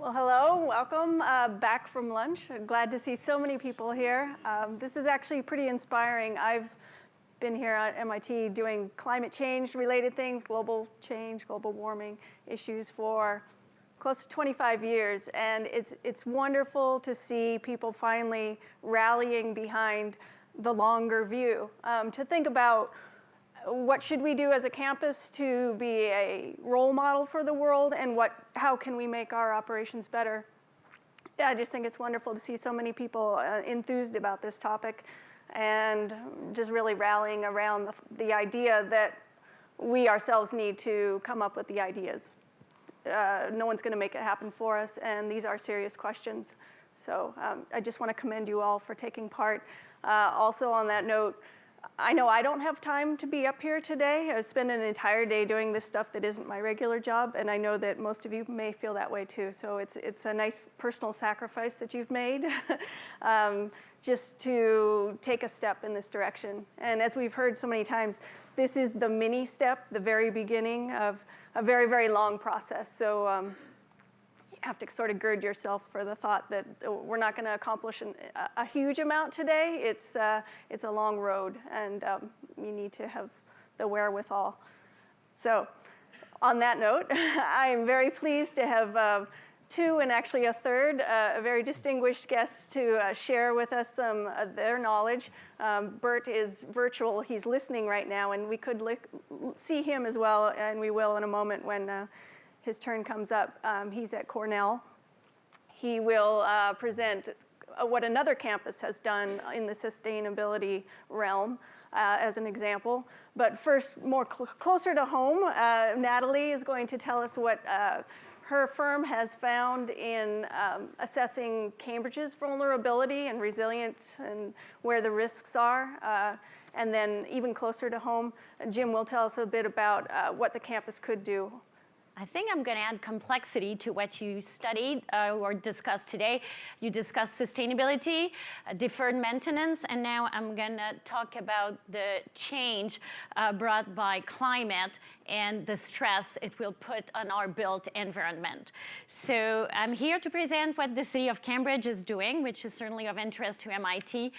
Well, hello, welcome back from lunch. I'm glad to see so many people here. This is actually pretty inspiring. I've been here at MIT doing climate change related things, global change, global warming issues for close to 25 years. And it's wonderful to see people finally rallying behind the longer view, to think about what should we do as a campus to be a role model for the world, and how can we make our operations better? Yeah, I just think it's wonderful to see so many people enthused about this topic and just really rallying around the idea that we ourselves need to come up with the ideas. No one's going to make it happen for us, and these are serious questions. So I just want to commend you all for taking part. Also on that note, I know I don't have time to be up here today. I spend an entire day doing this stuff that isn't my regular job, and I know that most of you may feel that way too. So it's a nice personal sacrifice that you've made just to take a step in this direction. And as we've heard so many times, this is the mini step, the very beginning of a very, very long process. So you have to sort of gird yourself for the thought that we're not going to accomplish a huge amount today. It's a long road, and you need to have the wherewithal. So on that note, I am very pleased to have two, and actually a third, a very distinguished guest to share with us some of their knowledge. Bert is virtual. He's listening right now, and we could see him as well, and we will in a moment when his turn comes up. He's at Cornell. He will present what another campus has done in the sustainability realm as an example. But first, closer to home, Nathalie is going to tell us what her firm has found in assessing Cambridge's vulnerability and resilience and where the risks are. And then even closer to home, Jim will tell us a bit about what the campus could do. I think I'm going to add complexity to what you studied or discussed today. You discussed sustainability, deferred maintenance, and now I'm going to talk about the change brought by climate and the stress it will put on our built environment. So I'm here to present what the City of Cambridge is doing, which is certainly of interest to MIT.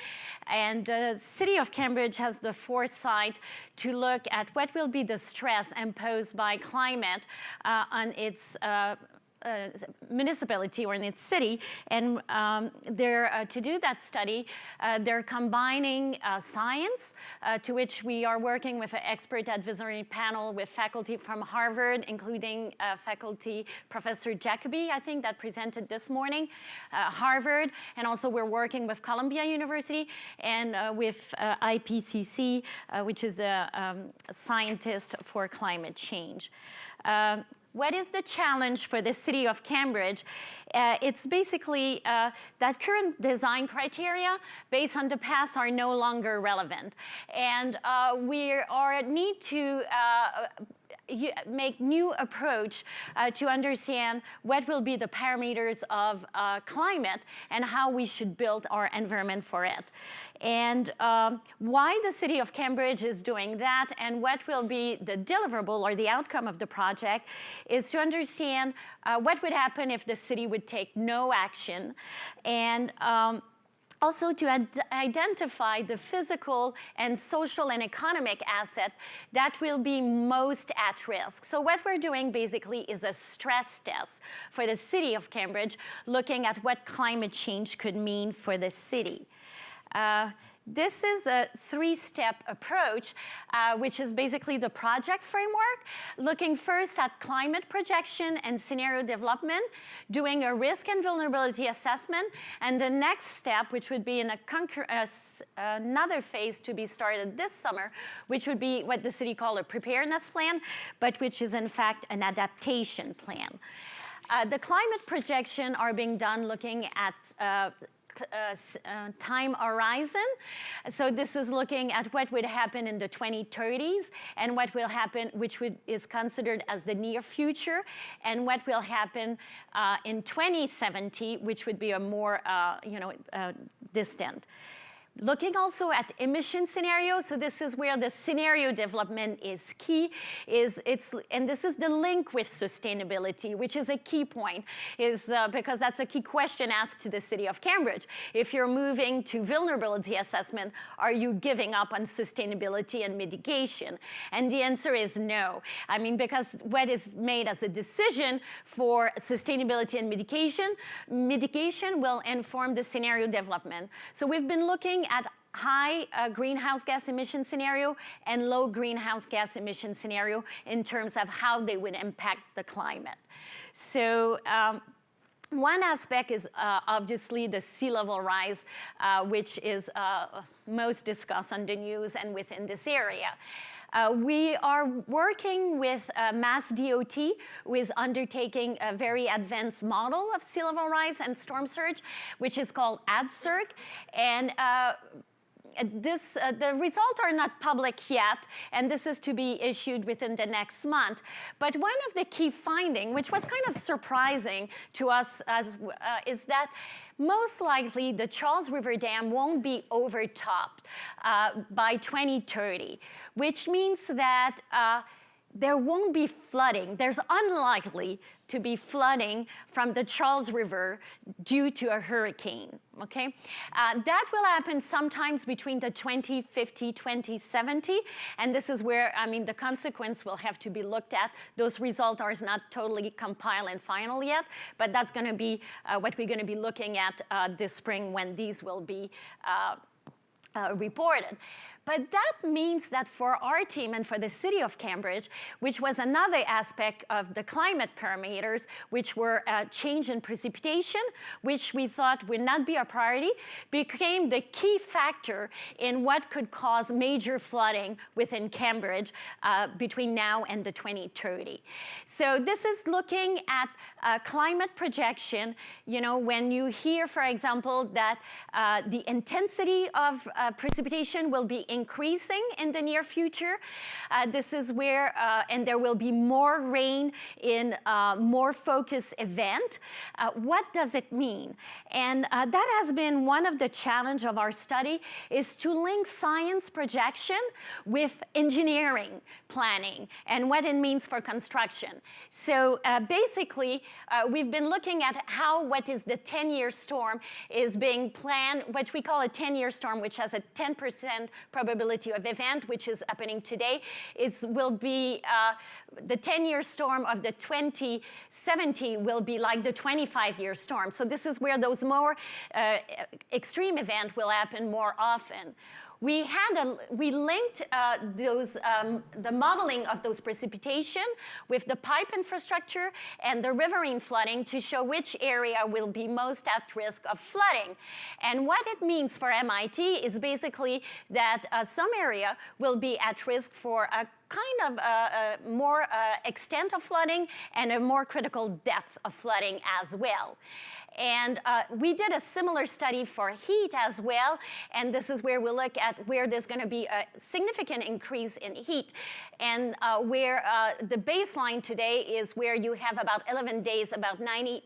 And the City of Cambridge has the foresight to look at what will be the stress imposed by climate on its municipality or in its city, and to do that study, they're combining science, to which we are working with an expert advisory panel with faculty from Harvard, including faculty Professor Jacoby, I think, that presented this morning, Harvard, and also we're working with Columbia University and with IPCC, which is the scientist for climate change. What is the challenge for the City of Cambridge? It's basically that current design criteria based on the past are no longer relevant. And we need to make new approach to understand what will be the parameters of climate and how we should build our environment for it. And why the City of Cambridge is doing that and what will be the deliverable or the outcome of the project is to understand what would happen if the city would take no action, and also to identify the physical and social and economic asset that will be most at risk. So what we're doing basically is a stress test for the City of Cambridge, looking at what climate change could mean for the city. This is a three-step approach, which is basically the project framework, looking first at climate projection and scenario development, doing a risk and vulnerability assessment, and the next step, which would be in another phase to be started this summer, which would be what the city called a preparedness plan, but which is in fact an adaptation plan. The climate projection are being done looking at time horizon. So this is looking at what would happen in the 2030s and what will happen, which is considered as the near future, and what will happen in 2070, which would be a more distant. Looking also at emission scenarios, so this is where the scenario development is key, and this is the link with sustainability, which is a key point, because that's a key question asked to the city of Cambridge. If you're moving to vulnerability assessment, are you giving up on sustainability and mitigation? And the answer is no. I mean, because what is made as a decision for sustainability and mitigation will inform the scenario development. So we've been looking at high greenhouse gas emission scenario and low greenhouse gas emission scenario in terms of how they would impact the climate. So one aspect is obviously the sea level rise, which is most discussed on the news and within this area. We are working with MassDOT, who is undertaking a very advanced model of sea level rise and storm surge, which is called ADCIRC. And the results are not public yet, and this is to be issued within the next month. But one of the key findings, which was kind of surprising to us, is that most likely the Charles River Dam won't be overtopped by 2030, which means that there won't be flooding. There's unlikely to be flooding from the Charles River due to a hurricane, okay? That will happen sometimes between the 2050, 2070, and this is where, I mean, the consequence will have to be looked at. Those results are not totally compiled and final yet, but that's gonna be what we're gonna be looking at this spring when these will be reported. But that means that for our team and for the city of Cambridge, which was another aspect of the climate parameters, which were change in precipitation, which we thought would not be a priority, became the key factor in what could cause major flooding within Cambridge between now and the 2030. So this is looking at climate projection. You know, when you hear, for example, that the intensity of precipitation will be increasing in the near future. This is where, and there will be more rain in more focused event. What does it mean? And that has been one of the challenge of our study, is to link science projection with engineering planning and what it means for construction. So basically, we've been looking at how what is the 10-year storm is being planned, what we call a 10-year storm, which has a 10% probability of event, which is happening today. Will be the 10-year storm of the 2070 will be like the 25-year storm. So this is where those more extreme events will happen more often. We linked the modeling of those precipitation with the pipe infrastructure and the riverine flooding to show which area will be most at risk of flooding. And what it means for MIT is basically that some area will be at risk for a kind of more extent of flooding and a more critical depth of flooding as well. And we did a similar study for heat as well, and this is where we look at where there's going to be a significant increase in heat, and where the baseline today is where you have about 11 days about 11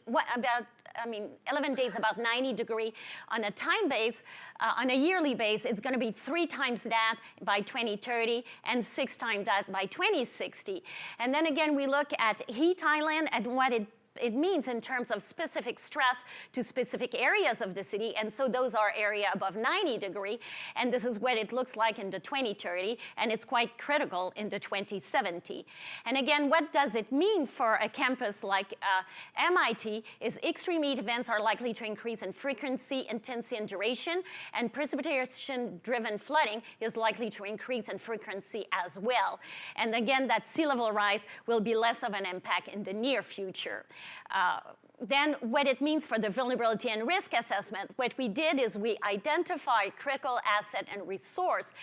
days about 90 degree on a time base. On a yearly base, it's going to be 3 times that by 2030 and 6 times that by 2060. And then again, we look at heat island and what it means in terms of specific stress to specific areas of the city, and so those are area above 90 degree, and this is what it looks like in the 2030, and it's quite critical in the 2070. And again, what does it mean for a campus like MIT is extreme heat events are likely to increase in frequency, intensity, and duration, and precipitation-driven flooding is likely to increase in frequency as well. And again, that sea level rise will be less of an impact in the near future. Then what it means for the vulnerability and risk assessment, what we did is we identified critical asset and resource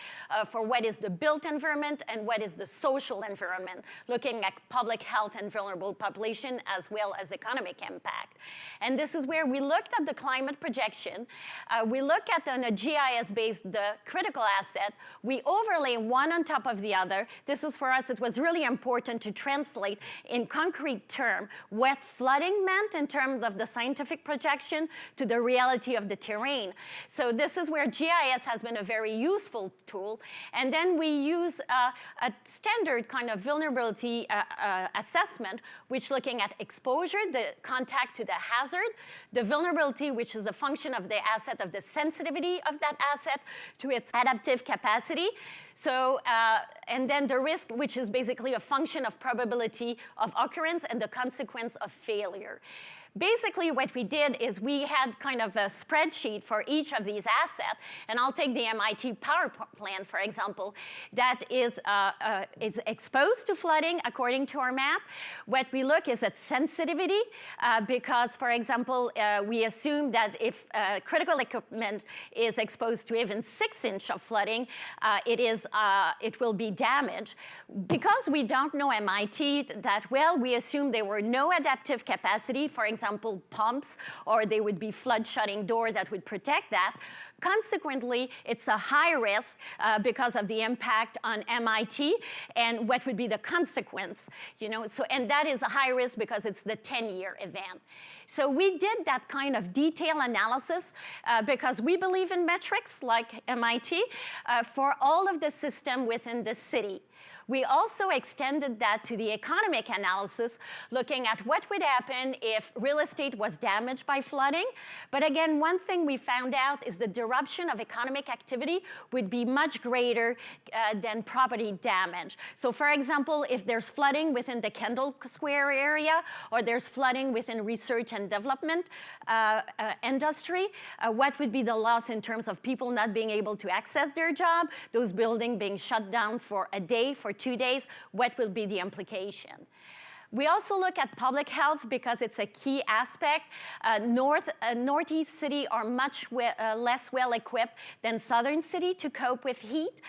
for what is the built environment and what is the social environment, looking at public health and vulnerable population as well as economic impact. And this is where we looked at the climate projection. We look at on a GIS based the critical asset. We overlay one on top of the other. This is for us, it was really important to translate in concrete term what flooding meant in in terms of the scientific projection to the reality of the terrain. So this is where GIS has been a very useful tool. And then we use a standard kind of vulnerability assessment, which looking at exposure, the contact to the hazard, the vulnerability, which is the function of the asset, of the sensitivity of that asset to its adaptive capacity. So, and then the risk, which is basically a function of probability of occurrence and the consequence of failure. Basically, what we did is we had kind of a spreadsheet for each of these assets, and I'll take the MIT power plant, for example, that is it's exposed to flooding according to our map. What we look is at sensitivity, because, for example, we assume that if critical equipment is exposed to even 6 inches of flooding, it will be damaged. Because we don't know MIT that well, we assume there were no adaptive capacity, for example, pumps, or they would be flood shutting door that would protect that. Consequently, it's a high risk because of the impact on MIT and what would be the consequence, you know. So, and that is a high risk because it's the 10-year event. So we did that kind of detailed analysis because we believe in metrics like MIT for all of the system within the city. We also extended that to the economic analysis, looking at what would happen if real estate was damaged by flooding. But again, one thing we found out is the disruption of economic activity would be much greater than property damage. So for example, if there's flooding within the Kendall Square area, or there's flooding within research and development industry, what would be the loss in terms of people not being able to access their job, those buildings being shut down for a day, for 2 days, what will be the implication? We also look at public health because it's a key aspect. Northeast city are much less well equipped than southern city to cope with heat.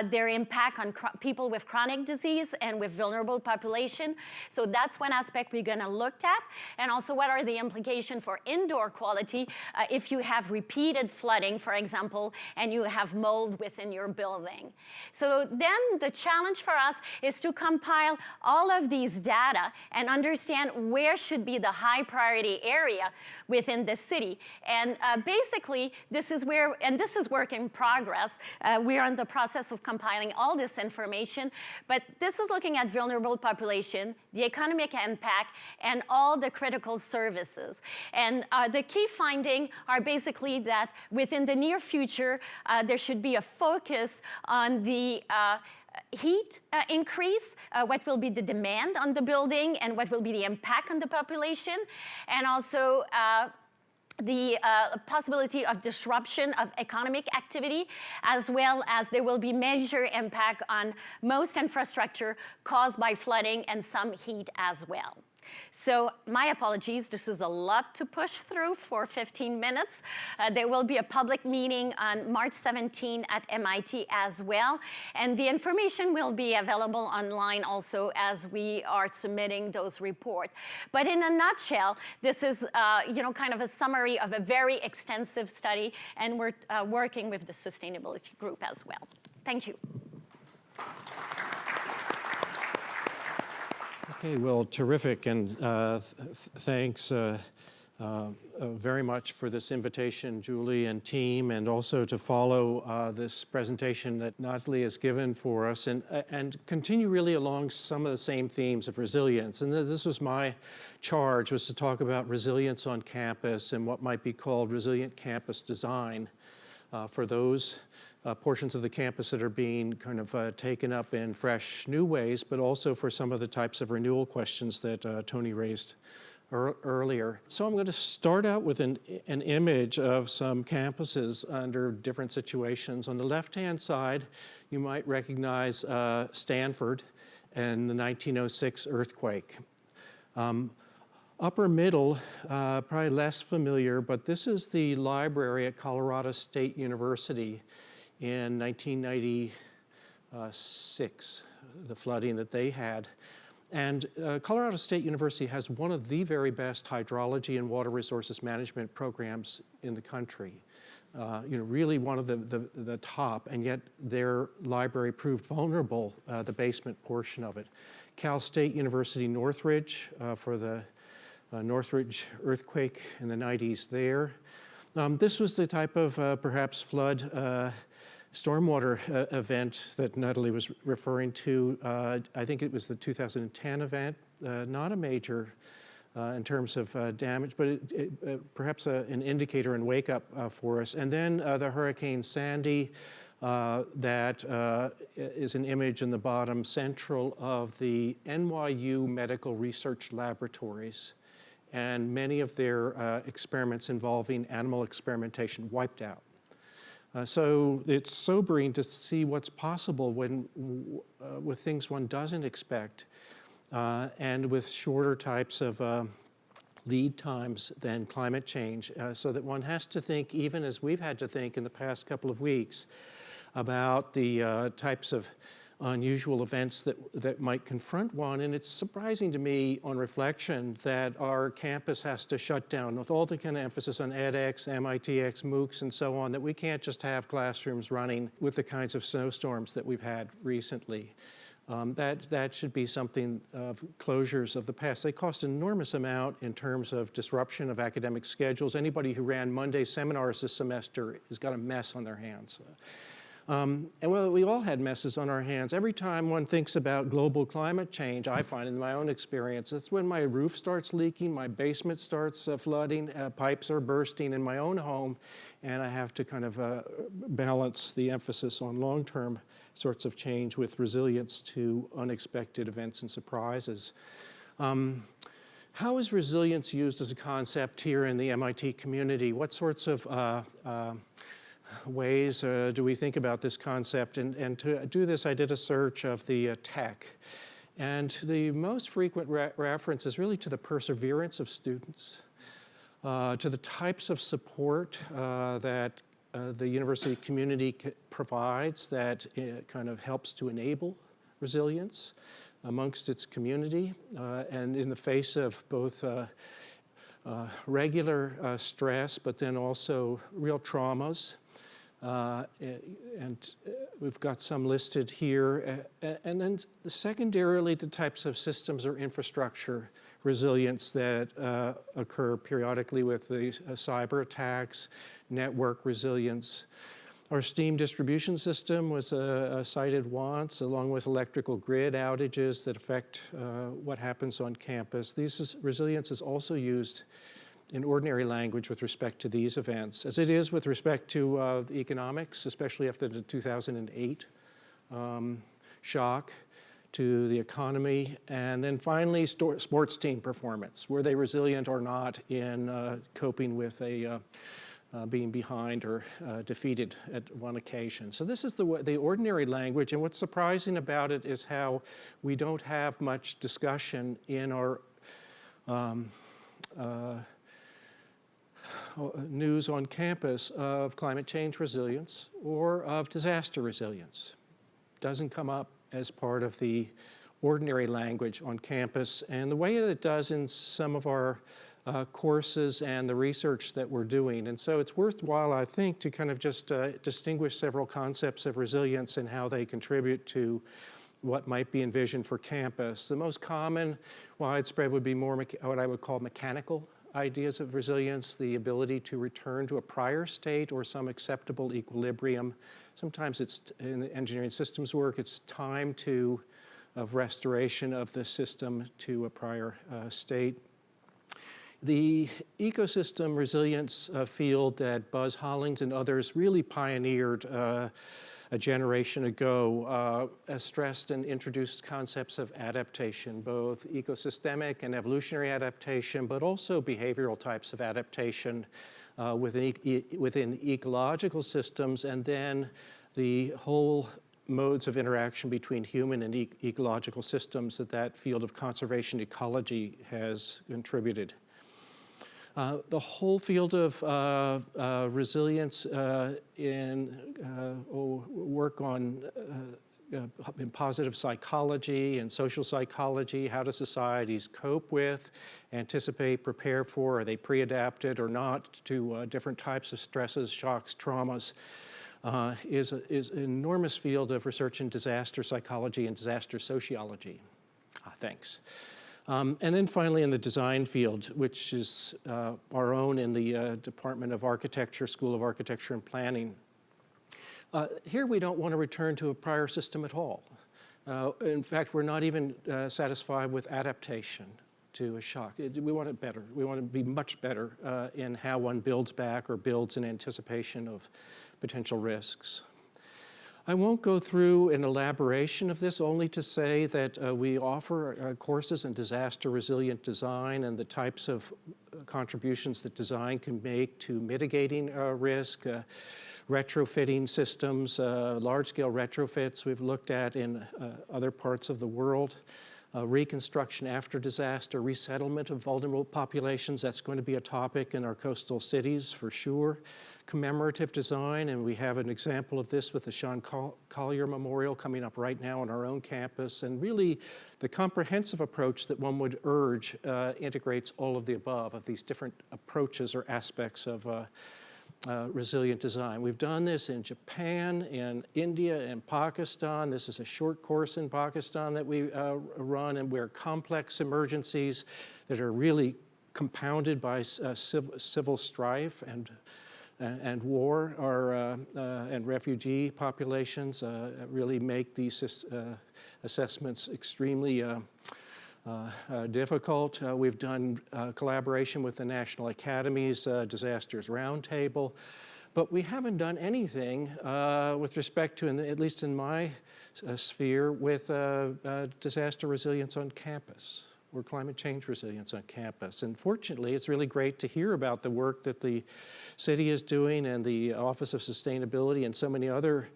Their impact on people with chronic disease and with vulnerable population. So that's one aspect we're gonna look at. And also what are the implications for indoor quality if you have repeated flooding, for example, and you have mold within your building. So then the challenge for us is to compile all of these data and understand where should be the high priority area within the city. And basically, this is where, and this is work in progress. We are in the process of compiling all this information, but this is looking at vulnerable population, the economic impact, and all the critical services. And the key findings are basically that within the near future, there should be a focus on the heat increase, what will be the demand on the building, and what will be the impact on the population, and also the possibility of disruption of economic activity, as well as there will be major impact on most infrastructure caused by flooding and some heat as well. So my apologies, this is a lot to push through for 15 minutes. There will be a public meeting on March 17 at MIT as well. And the information will be available online also as we are submitting those reports. But in a nutshell, this is you know, kind of a summary of a very extensive study, and we're working with the sustainability group as well. Thank you. Okay, well, terrific, and thanks very much for this invitation, Julie and team, and also to follow this presentation that Nathalie has given for us, and continue really along some of the same themes of resilience. And this was my charge, was to talk about resilience on campus and what might be called resilient campus design for those portions of the campus that are being kind of taken up in fresh new ways, but also for some of the types of renewal questions that Tony raised earlier. So I'm going to start out with an image of some campuses under different situations. On the left-hand side, you might recognize Stanford and the 1906 earthquake. Upper middle, probably less familiar, but this is the library at Colorado State University in 1996, the flooding that they had. And Colorado State University has one of the very best hydrology and water resources management programs in the country. You know, really one of the top, and yet their library proved vulnerable, the basement portion of it. Cal State University Northridge for the Northridge earthquake in the 90s there. This was the type of perhaps flood stormwater event that Nathalie was referring to. I think it was the 2010 event, not a major in terms of damage, but perhaps an indicator and wake up for us. And then the Hurricane Sandy, that is an image in the bottom central of the NYU Medical Research Laboratories, and many of their experiments involving animal experimentation wiped out. So it's sobering to see what's possible when, with things one doesn't expect, and with shorter types of lead times than climate change, so that one has to think, even as we've had to think in the past couple of weeks, about the types of unusual events that might confront one. And it's surprising to me on reflection that our campus has to shut down with all the kind of emphasis on edX, MITx, MOOCs, and so on, that we can't just have classrooms running with the kinds of snowstorms that we've had recently. That should be something of closures of the past. They cost an enormous amount in terms of disruption of academic schedules. Anybody who ran Monday seminars this semester has got a mess on their hands. And well, we all had messes on our hands. Every time one thinks about global climate change, I find in my own experience, it's when my roof starts leaking, my basement starts flooding, pipes are bursting in my own home, and I have to kind of balance the emphasis on long-term sorts of change with resilience to unexpected events and surprises. How is resilience used as a concept here in the MIT community? What sorts of ways do we think about this concept? And to do this, I did a search of the tech. And the most frequent reference is really to the perseverance of students, to the types of support that the university community provides that kind of helps to enable resilience amongst its community, and in the face of both regular stress, but then also real traumas. And we've got some listed here. And then secondarily, the types of systems or infrastructure resilience that occur periodically with the cyber attacks, network resilience. Our steam distribution system was cited once, along with electrical grid outages that affect what happens on campus. Resilience is also used in ordinary language with respect to these events, as it is with respect to the economics, especially after the 2008 shock to the economy. And then finally, sports team performance. Were they resilient or not in coping with being behind or defeated at one occasion? So this is the ordinary language, and what's surprising about it is how we don't have much discussion in our news on campus of climate change resilience or of disaster resilience. Doesn't come up as part of the ordinary language on campus, and the way that it does in some of our courses and the research that we're doing. And so it's worthwhile, I think, to kind of just distinguish several concepts of resilience and how they contribute to what might be envisioned for campus. The most common, widespread, would be more what I would call mechanical ideas of resilience, the ability to return to a prior state or some acceptable equilibrium. Sometimes it's, in the engineering systems work, it's time of restoration of the system to a prior state. The ecosystem resilience field that Buzz Hollings and others really pioneered a generation ago stressed and introduced concepts of adaptation, both ecosystemic and evolutionary adaptation, but also behavioral types of adaptation within ecological systems, and then the whole modes of interaction between human and ecological systems that field of conservation ecology has contributed. The whole field of resilience work on in positive psychology and social psychology. How do societies cope with, anticipate, prepare for, are they pre-adapted or not to different types of stresses, shocks, traumas, is an enormous field of research in disaster psychology and disaster sociology. Thanks. And then finally in the design field, which is our own in the Department of Architecture, School of Architecture and Planning. Here we don't want to return to a prior system at all. In fact, we're not even satisfied with adaptation to a shock. We want it better. We want to be much better in how one builds back or builds in anticipation of potential risks. I won't go through an elaboration of this, only to say that we offer courses in disaster resilient design and the types of contributions that design can make to mitigating risk, retrofitting systems, large-scale retrofits we've looked at in other parts of the world, reconstruction after disaster, resettlement of vulnerable populations. That's going to be a topic in our coastal cities for sure. Commemorative design, and we have an example of this with the Sean Collier Memorial coming up right now on our own campus. And really, the comprehensive approach that one would urge integrates all of the above, of these different approaches or aspects of resilient design. We've done this in Japan, in India, and Pakistan. This is a short course in Pakistan that we run, and where complex emergencies that are really compounded by civil strife and war and refugee populations really make these assessments extremely difficult. We've done collaboration with the National Academy's Disasters Roundtable, but we haven't done anything with respect to, at least in my sphere, with disaster resilience on campus or climate change resilience on campus. And fortunately, it's really great to hear about the work that the city is doing and the Office of Sustainability and so many other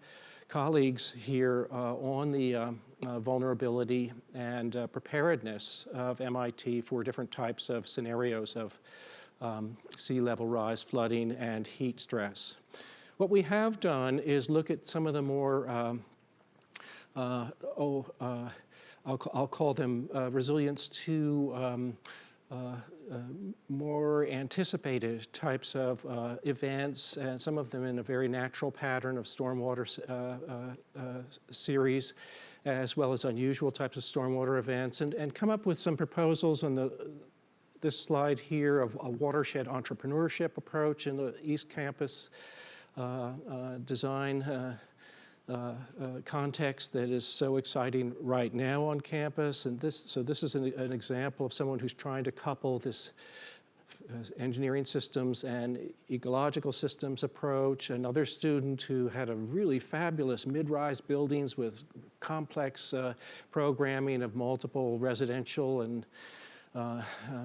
colleagues here on the vulnerability and preparedness of MIT for different types of scenarios of sea level rise, flooding, and heat stress. What we have done is look at some of the more I'll call them resilience to more anticipated types of events, and some of them in a very natural pattern of stormwater series, as well as unusual types of stormwater events, and come up with some proposals on this slide here of a watershed entrepreneurship approach in the East Campus design context that is so exciting right now on campus. And this is an example of someone who's trying to couple this engineering systems and ecological systems approach. Another student who had a really fabulous mid-rise buildings with complex programming of multiple residential and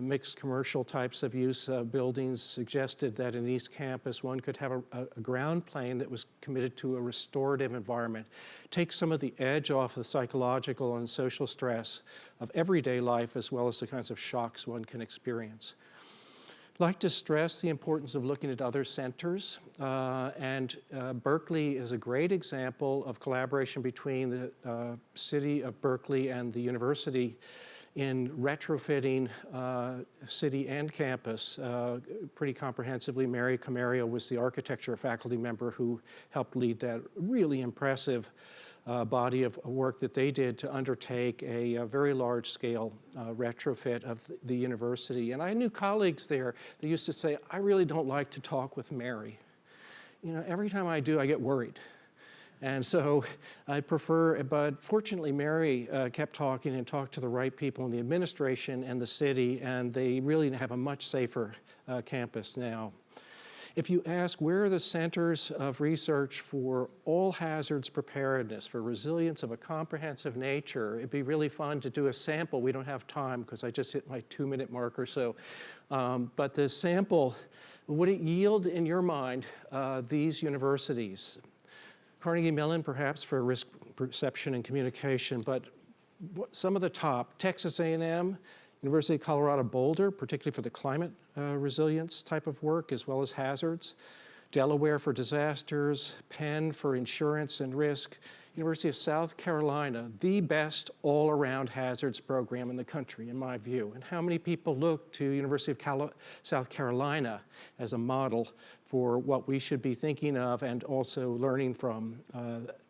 mixed commercial types of use buildings, suggested that in East Campus one could have a ground plane that was committed to a restorative environment, take some of the edge off the psychological and social stress of everyday life, as well as the kinds of shocks one can experience. I'd like to stress the importance of looking at other centers, and Berkeley is a great example of collaboration between the city of Berkeley and the university in retrofitting city and campus pretty comprehensively. Mary Camario was the architecture faculty member who helped lead that really impressive body of work that they did to undertake a very large-scale retrofit of the university. And I knew colleagues there that used to say, I really don't like to talk with Mary. You know, every time I do, I get worried. And so I prefer, but fortunately Mary kept talking and talked to the right people in the administration and the city, and they really have a much safer campus now. If you ask where are the centers of research for all hazards preparedness, for resilience of a comprehensive nature, it'd be really fun to do a sample. We don't have time because I just hit my 2-minute mark or so. But the sample, would it yield in your mind these universities? Carnegie Mellon, perhaps, for risk perception and communication, but some of the top, Texas A&M, University of Colorado Boulder, particularly for the climate resilience type of work, as well as hazards, Delaware for disasters, Penn for insurance and risk, University of South Carolina, the best all-around hazards program in the country, in my view. And how many people look to University of South Carolina as a model for what we should be thinking of and also learning from?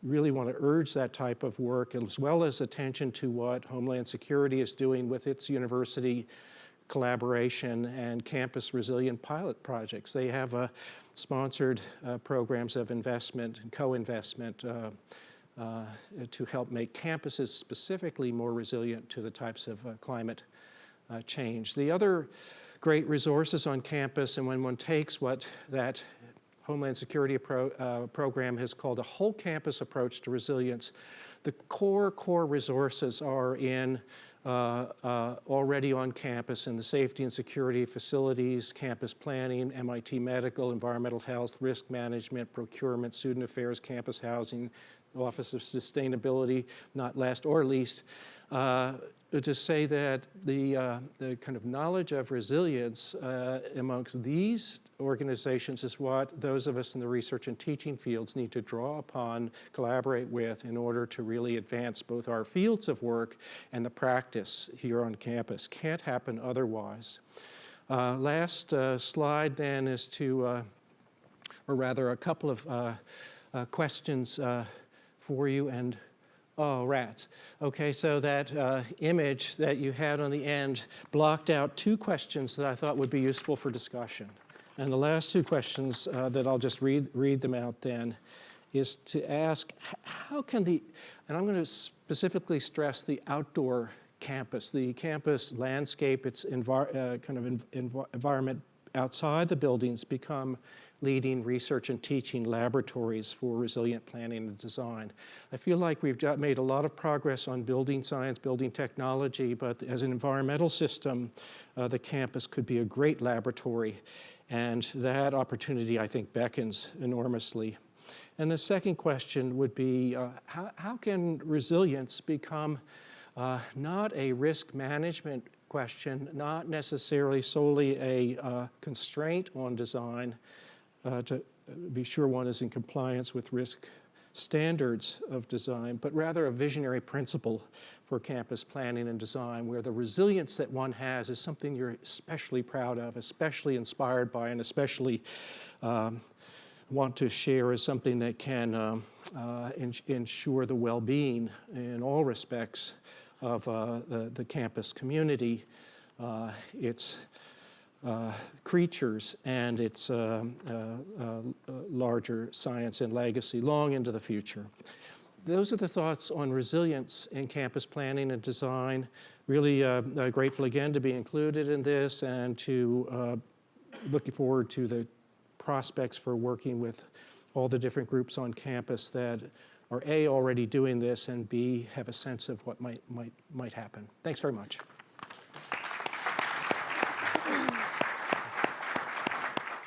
Really want to urge that type of work, as well as attention to what Homeland Security is doing with its university collaboration and campus resilient pilot projects. They have sponsored programs of investment and co-investment to help make campuses specifically more resilient to the types of climate change. The other great resources on campus, and when one takes what that Homeland Security program has called a whole campus approach to resilience, the core resources are in already on campus in the safety and security facilities, campus planning, MIT medical, environmental health, risk management, procurement, student affairs, campus housing, Office of Sustainability, not last or least, to say that the kind of knowledge of resilience amongst these organizations is what those of us in the research and teaching fields need to draw upon, collaborate with, in order to really advance both our fields of work and the practice here on campus. Can't happen otherwise. Last slide then is to, or rather a couple of questions for you, and oh, rats. Okay, so that image that you had on the end blocked out two questions that I thought would be useful for discussion. And the last two questions that I'll just read them out then is to ask, how can and I'm going to specifically stress the outdoor campus, the campus landscape, its environment outside the buildings become leading research and teaching laboratories for resilient planning and design. I feel like we've made a lot of progress on building science, building technology, but as an environmental system, the campus could be a great laboratory, and that opportunity, I think, beckons enormously. And the second question would be, how can resilience become not a risk management question, not necessarily solely a constraint on design, to be sure one is in compliance with risk standards of design, but rather a visionary principle for campus planning and design, where the resilience that one has is something you're especially proud of, especially inspired by, and especially want to share as something that can ensure the well-being in all respects of the campus community, its creatures, and its larger science and legacy long into the future. Those are the thoughts on resilience in campus planning and design. Really grateful again to be included in this, and to looking forward to the prospects for working with all the different groups on campus that are A, already doing this, and B, have a sense of what might happen. Thanks very much.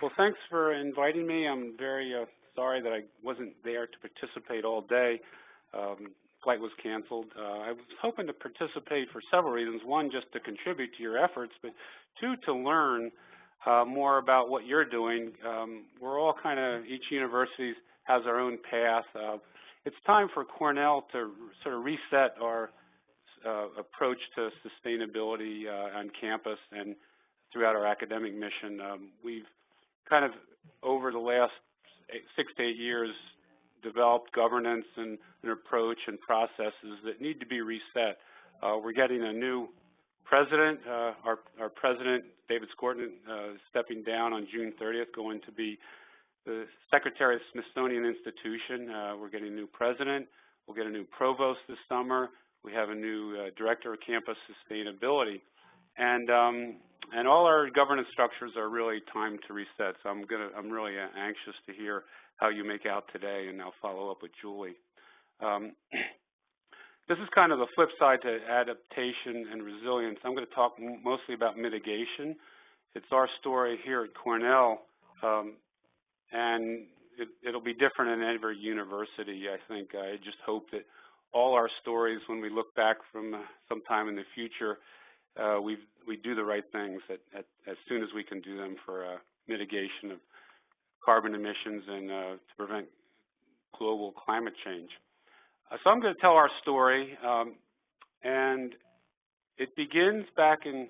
Well, thanks for inviting me. I'm very sorry that I wasn't there to participate all day. Flight was canceled. I was hoping to participate for several reasons. One, just to contribute to your efforts, but two, to learn more about what you're doing. We're all kind of, each university has our own path. It's time for Cornell to sort of reset our approach to sustainability on campus and throughout our academic mission. We've kind of, over the last 6 to 8 years, developed governance and an approach and processes that need to be reset. We're getting a new president. Our president, David Skorton, stepping down on June 30th, going to be the secretary of the Smithsonian Institution. We're getting a new president. We'll get a new provost this summer. We have a new director of campus sustainability. And all our governance structures are really time to reset. So I'm really anxious to hear how you make out today, and I'll follow up with Julie. This is kind of the flip side to adaptation and resilience. I'm going to talk mostly about mitigation. It's our story here at Cornell, and it'll be different in every university, I think. I just hope that all our stories, when we look back from sometime in the future, we do the right things as soon as we can do them for mitigation of carbon emissions and to prevent global climate change. So I'm going to tell our story, and it begins back in,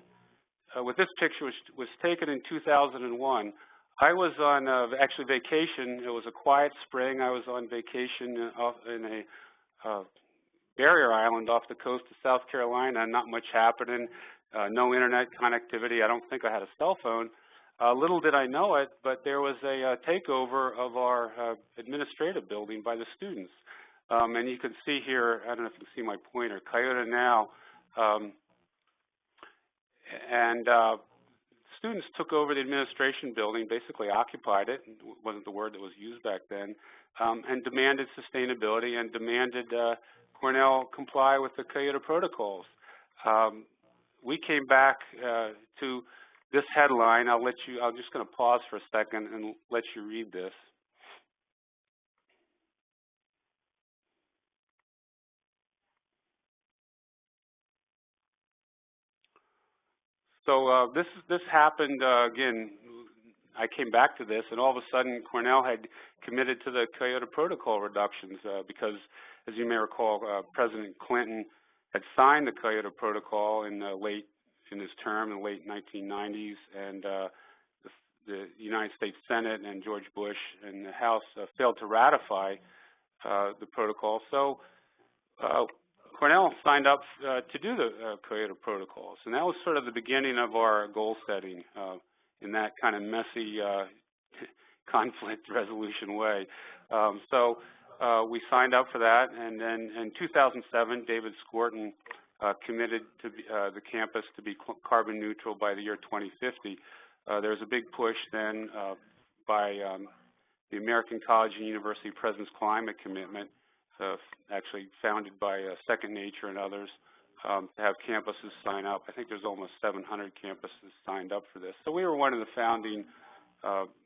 with this picture, which was taken in 2001. I was on actually vacation. It was a quiet spring. I was on vacation in a barrier island off the coast of South Carolina. Not much happening, no internet connectivity. I don't think I had a cell phone. Little did I know it, but there was a takeover of our administrative building by the students. And you can see here, I don't know if you can see my pointer, Coyote Now. Students took over the administration building, basically occupied it, wasn't the word that was used back then, and demanded sustainability and demanded Cornell comply with the Kyoto protocols. We came back to this headline. I'm just going to pause for a second and let you read this. So this happened again. I came back to this, and all of a sudden, Cornell had committed to the Kyoto Protocol reductions because, as you may recall, President Clinton had signed the Kyoto Protocol in his term in the late 1990s, and the United States Senate and George Bush and the House failed to ratify the protocol. So Cornell signed up to do the Kyoto protocols, and that was sort of the beginning of our goal setting in that kind of messy conflict resolution way. So we signed up for that, and then in 2007, David Skorton committed to the campus to be carbon neutral by the year 2050. There was a big push then by the American College and University President's Climate Commitment, actually founded by Second Nature and others, to have campuses sign up. I think there's almost 700 campuses signed up for this. So we were one of the founding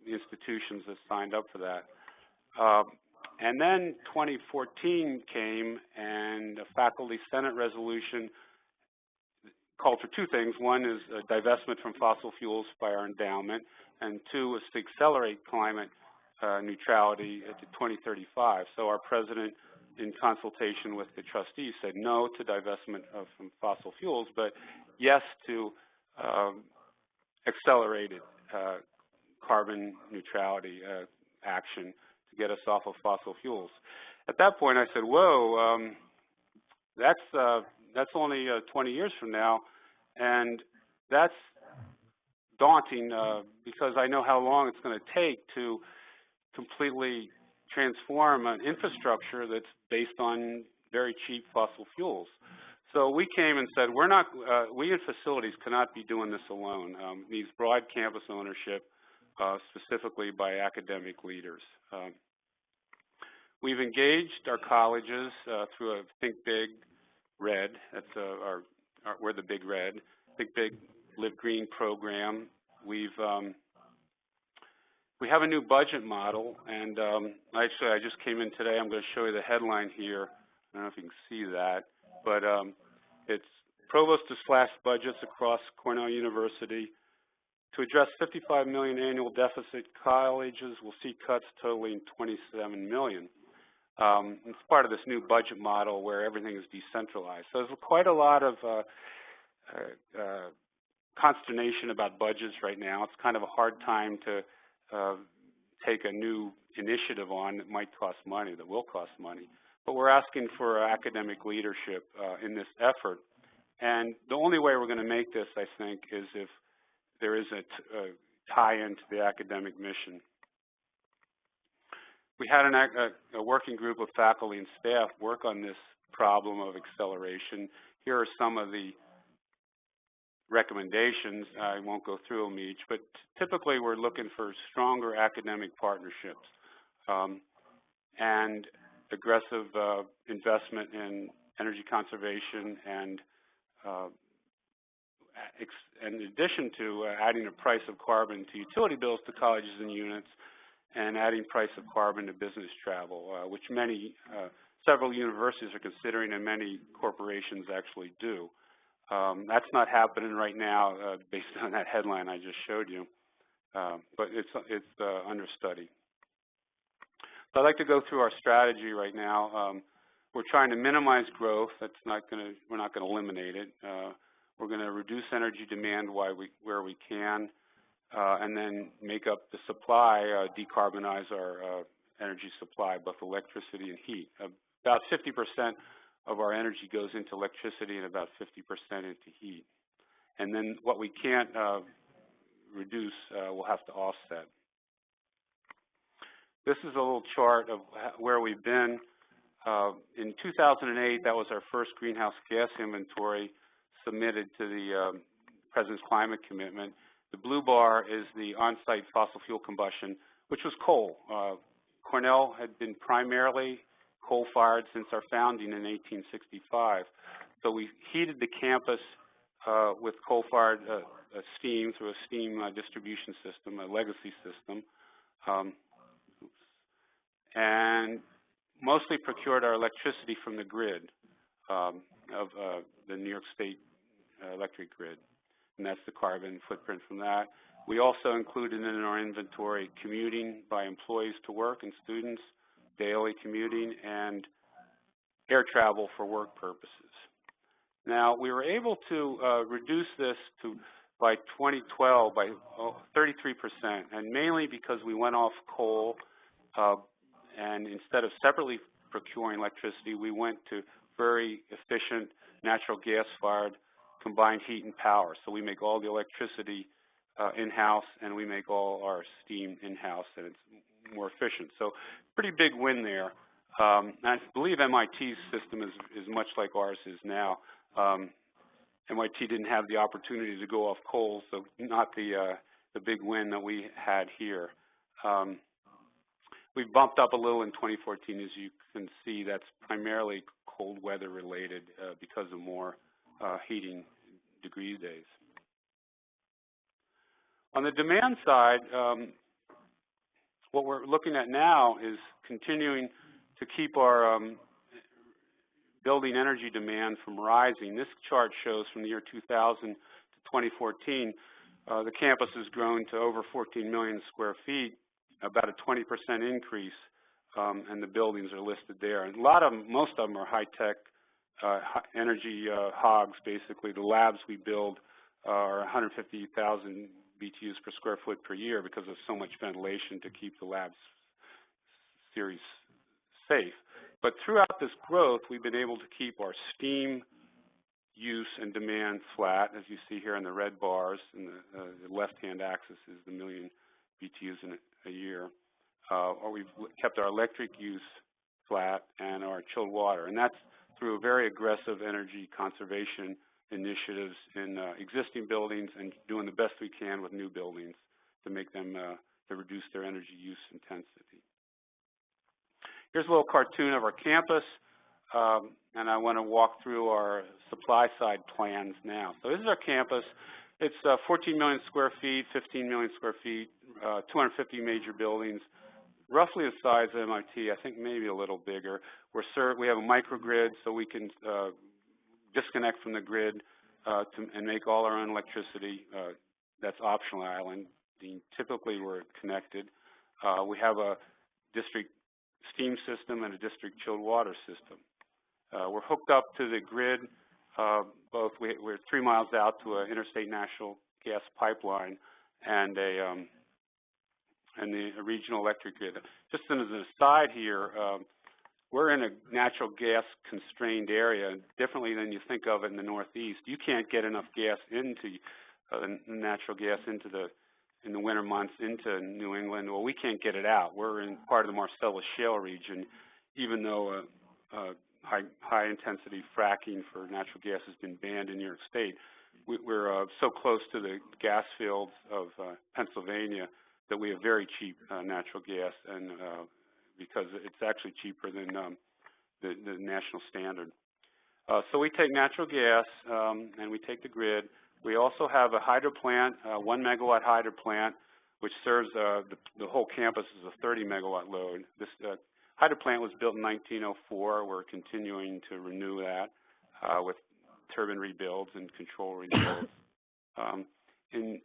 institutions that signed up for that. And then 2014 came, and a faculty senate resolution called for two things. One is a divestment from fossil fuels by our endowment, and two was to accelerate climate neutrality to 2035. So our president, in consultation with the trustees, said no to divestment from fossil fuels, but yes to accelerated carbon neutrality action to get us off of fossil fuels. At that point, I said, whoa, that's only 20 years from now, and that's daunting because I know how long it's going to take to completely transform an infrastructure that's based on very cheap fossil fuels. So we came and said, we in facilities cannot be doing this alone. It needs broad campus ownership, specifically by academic leaders. We've engaged our colleges through a Think Big Red. That's we're the Big Red. Think Big, Live Green program. We have a new budget model, and actually I just came in today. I'm going to show you the headline here. I don't know if you can see that, but it's provost to slash budgets across Cornell University. To address $55 million annual deficit, colleges will see cuts totaling $27 million. It's part of this new budget model where everything is decentralized. So there's quite a lot of consternation about budgets right now. It's kind of a hard time to take a new initiative on that might cost money, that will cost money. But we're asking for academic leadership in this effort. And the only way we're going to make this, I think, is if there is a tie-in to the academic mission. We had a working group of faculty and staff work on this problem of acceleration. Here are some of the recommendations. I won't go through them each, but typically we're looking for stronger academic partnerships and aggressive investment in energy conservation and in addition to adding a price of carbon to utility bills to colleges and units and adding price of carbon to business travel, which several universities are considering and many corporations actually do. That's not happening right now based on that headline I just showed you, but it's under study. So I'd like to go through our strategy right now. we're trying to minimize growth. We're not going to eliminate it. We're going to reduce energy demand where we can, and then make up the supply, decarbonize our energy supply, both electricity and heat. About 50% of our energy goes into electricity and about 50% into heat. And then what we can't reduce, we'll have to offset. This is a little chart of where we've been. In 2008, that was our first greenhouse gas inventory submitted to the President's climate commitment. The blue bar is the on-site fossil fuel combustion, which was coal. Cornell had been primarily coal-fired since our founding in 1865. So we heated the campus with coal-fired steam through a steam distribution system, a legacy system, and mostly procured our electricity from the grid of the New York State electric grid, and that's the carbon footprint from that. We also included in our inventory commuting by employees to work and students, daily commuting, and air travel for work purposes. Now, we were able to reduce this by 2012 by 33%, and mainly because we went off coal, and instead of separately procuring electricity, we went to very efficient natural gas-fired combined heat and power. So we make all the electricity in-house, and we make all our steam in-house, and it's more efficient. So pretty big win there. And I believe MIT's system is much like ours is now. MIT didn't have the opportunity to go off coal, so not the big win that we had here. We've bumped up a little in 2014, as you can see. That's primarily cold weather related because of more heating degree days. On the demand side, what we're looking at now is continuing to keep our building energy demand from rising. This chart shows from the year 2000 to 2014, the campus has grown to over 14 million square feet, about a 20% increase, and the buildings are listed there. And most of them are high-tech energy hogs, basically. The labs we build are 150,000 BTUs per square foot per year because of so much ventilation to keep the labs series safe. But throughout this growth, we've been able to keep our steam use and demand flat, as you see here in the red bars, and the left-hand axis is the million BTUs in a year. Or we've kept our electric use flat and our chilled water, and that's through very aggressive energy conservation initiatives in existing buildings and doing the best we can with new buildings to make them, to reduce their energy use intensity. Here's a little cartoon of our campus, and I want to walk through our supply side plans now. So this is our campus. It's 14 million square feet, 15 million square feet, 250 major buildings, roughly the size of MIT, I think maybe a little bigger. We have a microgrid, so we can disconnect from the grid and make all our own electricity. That's optional island. Typically, we're connected. We have a district steam system and a district chilled water system. We're hooked up to the grid. We're 3 miles out to an interstate natural gas pipeline and the regional electric grid. Just as an aside here, we're in a natural gas constrained area, differently than you think of it in the Northeast. You can't get enough gas into natural gas in the winter months into New England. Well, we can't get it out. We're in part of the Marcellus Shale region, even though high intensity fracking for natural gas has been banned in New York State. We're so close to the gas fields of Pennsylvania that we have very cheap natural gas, and because it's actually cheaper than the national standard. So we take natural gas and we take the grid. We also have a hydro plant, 1 megawatt hydro plant, which serves the whole campus as a 30 megawatt load. This hydro plant was built in 1904. We're continuing to renew that with turbine rebuilds and control rebuilds. In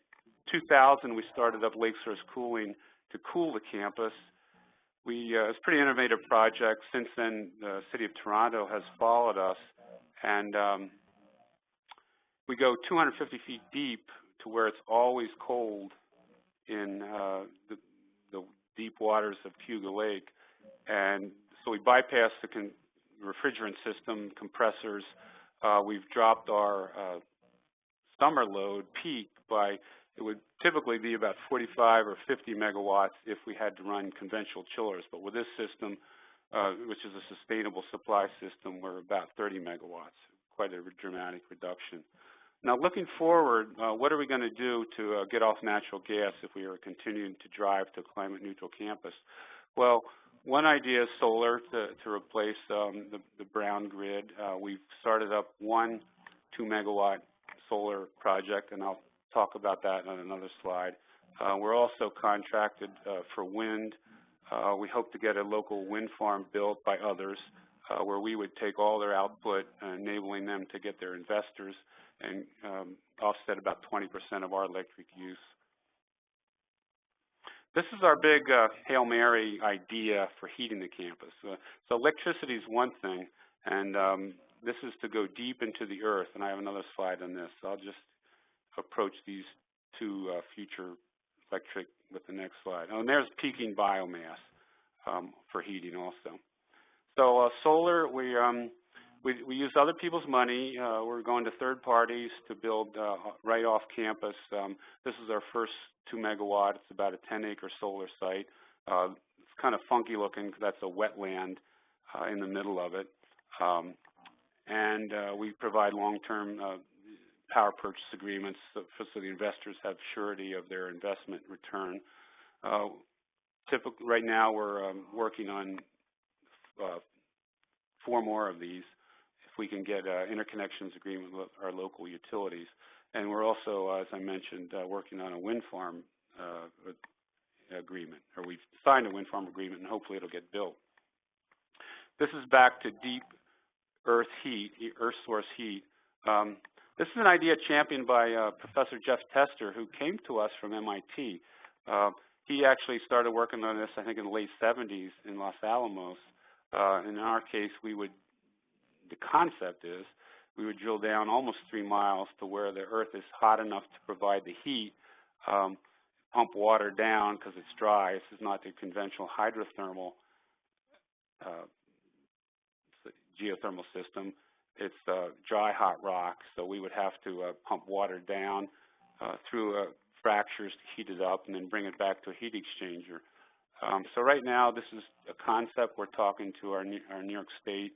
2000, we started up lake source cooling to cool the campus. it's a pretty innovative project. Since then, the City of Toronto has followed us, and we go 250 feet deep to where it's always cold in the deep waters of Cayuga Lake. And so we bypass the refrigerant system, compressors. We've dropped our summer load peak by, it would typically be about 45 or 50 megawatts if we had to run conventional chillers. But with this system, which is a sustainable supply system, we're about 30 megawatts, quite a dramatic reduction. Now, looking forward, what are we going to do to get off natural gas if we are continuing to drive to a climate-neutral campus? Well, one idea is solar to replace the brown grid. We've started up one 2-megawatt solar project, and I'll talk about that on another slide. We're also contracted for wind. We hope to get a local wind farm built by others where we would take all their output, enabling them to get their investors and offset about 20% of our electric use. This is our big Hail Mary idea for heating the campus. So electricity is one thing, and this is to go deep into the earth, and I have another slide on this. So I'll just approach these two future electric with the next slide. Oh, and there's peaking biomass for heating also. So solar, we use other people's money. We're going to third parties to build right off campus. This is our first 2 megawatt. It's about a 10-acre solar site. It's kind of funky looking because that's a wetland in the middle of it. And we provide long-term power purchase agreements so the investors have surety of their investment return. Typically, right now we're working on 4 more of these if we can get interconnections agreement with our local utilities. And we're also, as I mentioned, working on a wind farm agreement, or we've signed a wind farm agreement, and hopefully it'll get built. This is back to deep earth heat, earth source heat. This is an idea championed by Professor Jeff Tester, who came to us from MIT. He actually started working on this, I think, in the late 70s in Los Alamos. In our case, the concept is we would drill down almost 3 miles to where the earth is hot enough to provide the heat, pump water down because it's dry. This is not the conventional hydrothermal geothermal system. It's dry, hot rock, so we would have to pump water down through fractures to heat it up and then bring it back to a heat exchanger. So right now, this is a concept. We're talking to our New York State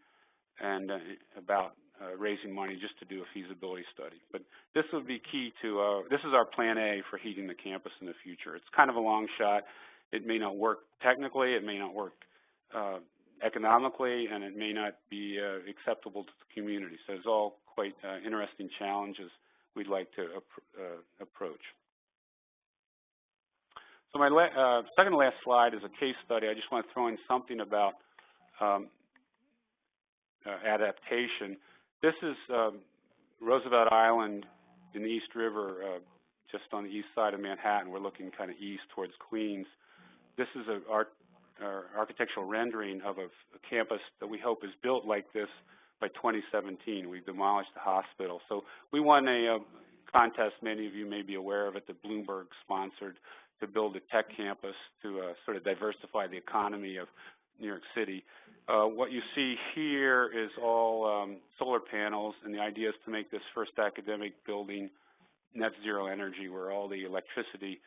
and about raising money just to do a feasibility study. But this would be key to, this is our plan A for heating the campus in the future. It's kind of a long shot. It may not work technically, it may not work economically, and it may not be acceptable to the community. So it's all quite interesting challenges we'd like to approach. So my second to last slide is a case study. I just want to throw in something about adaptation. This is Roosevelt Island in the East River, just on the east side of Manhattan. We're looking kind of east towards Queens. This is our architectural rendering of a campus that we hope is built like this by 2017. We've demolished the hospital. So we won a contest, many of you may be aware of it, that Bloomberg sponsored, to build a tech campus to sort of diversify the economy of New York City. What you see here is all solar panels, and the idea is to make this first academic building net zero energy, where all the electricity,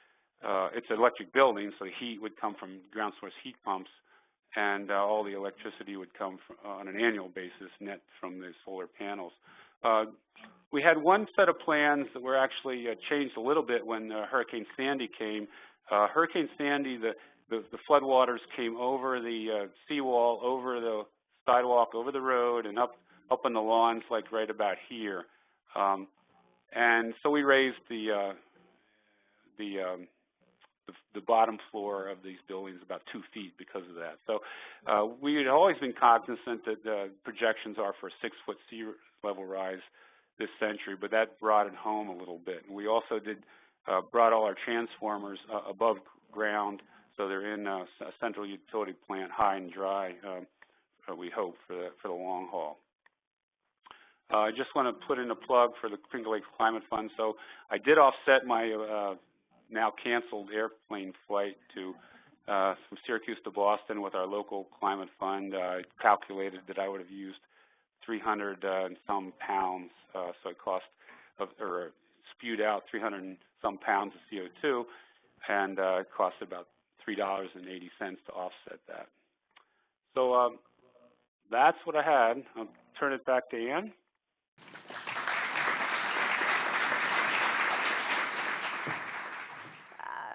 it's an electric building, so the heat would come from ground source heat pumps, and all the electricity would come from, on an annual basis net from the solar panels. We had one set of plans that were actually changed a little bit when Hurricane Sandy came. Hurricane Sandy, the floodwaters came over the seawall, over the sidewalk, over the road, and up on the lawns, like right about here. And so we raised the bottom floor of these buildings about 2 feet because of that. So we had always been cognizant that the projections are for a 6-foot sea level rise this century, but that brought it home a little bit. And we also brought all our transformers above ground So they're in a central utility plant, high and dry, we hope, for the long haul. I just want to put in a plug for the Finger Lakes Climate Fund. So I did offset my now canceled airplane flight to from Syracuse to Boston with our local climate fund. I calculated that I would have used 300 and some pounds, so it cost, or spewed out 300 and some pounds of CO2, and it cost about $3.80 to offset that. So that's what I had. I'll turn it back to Ann.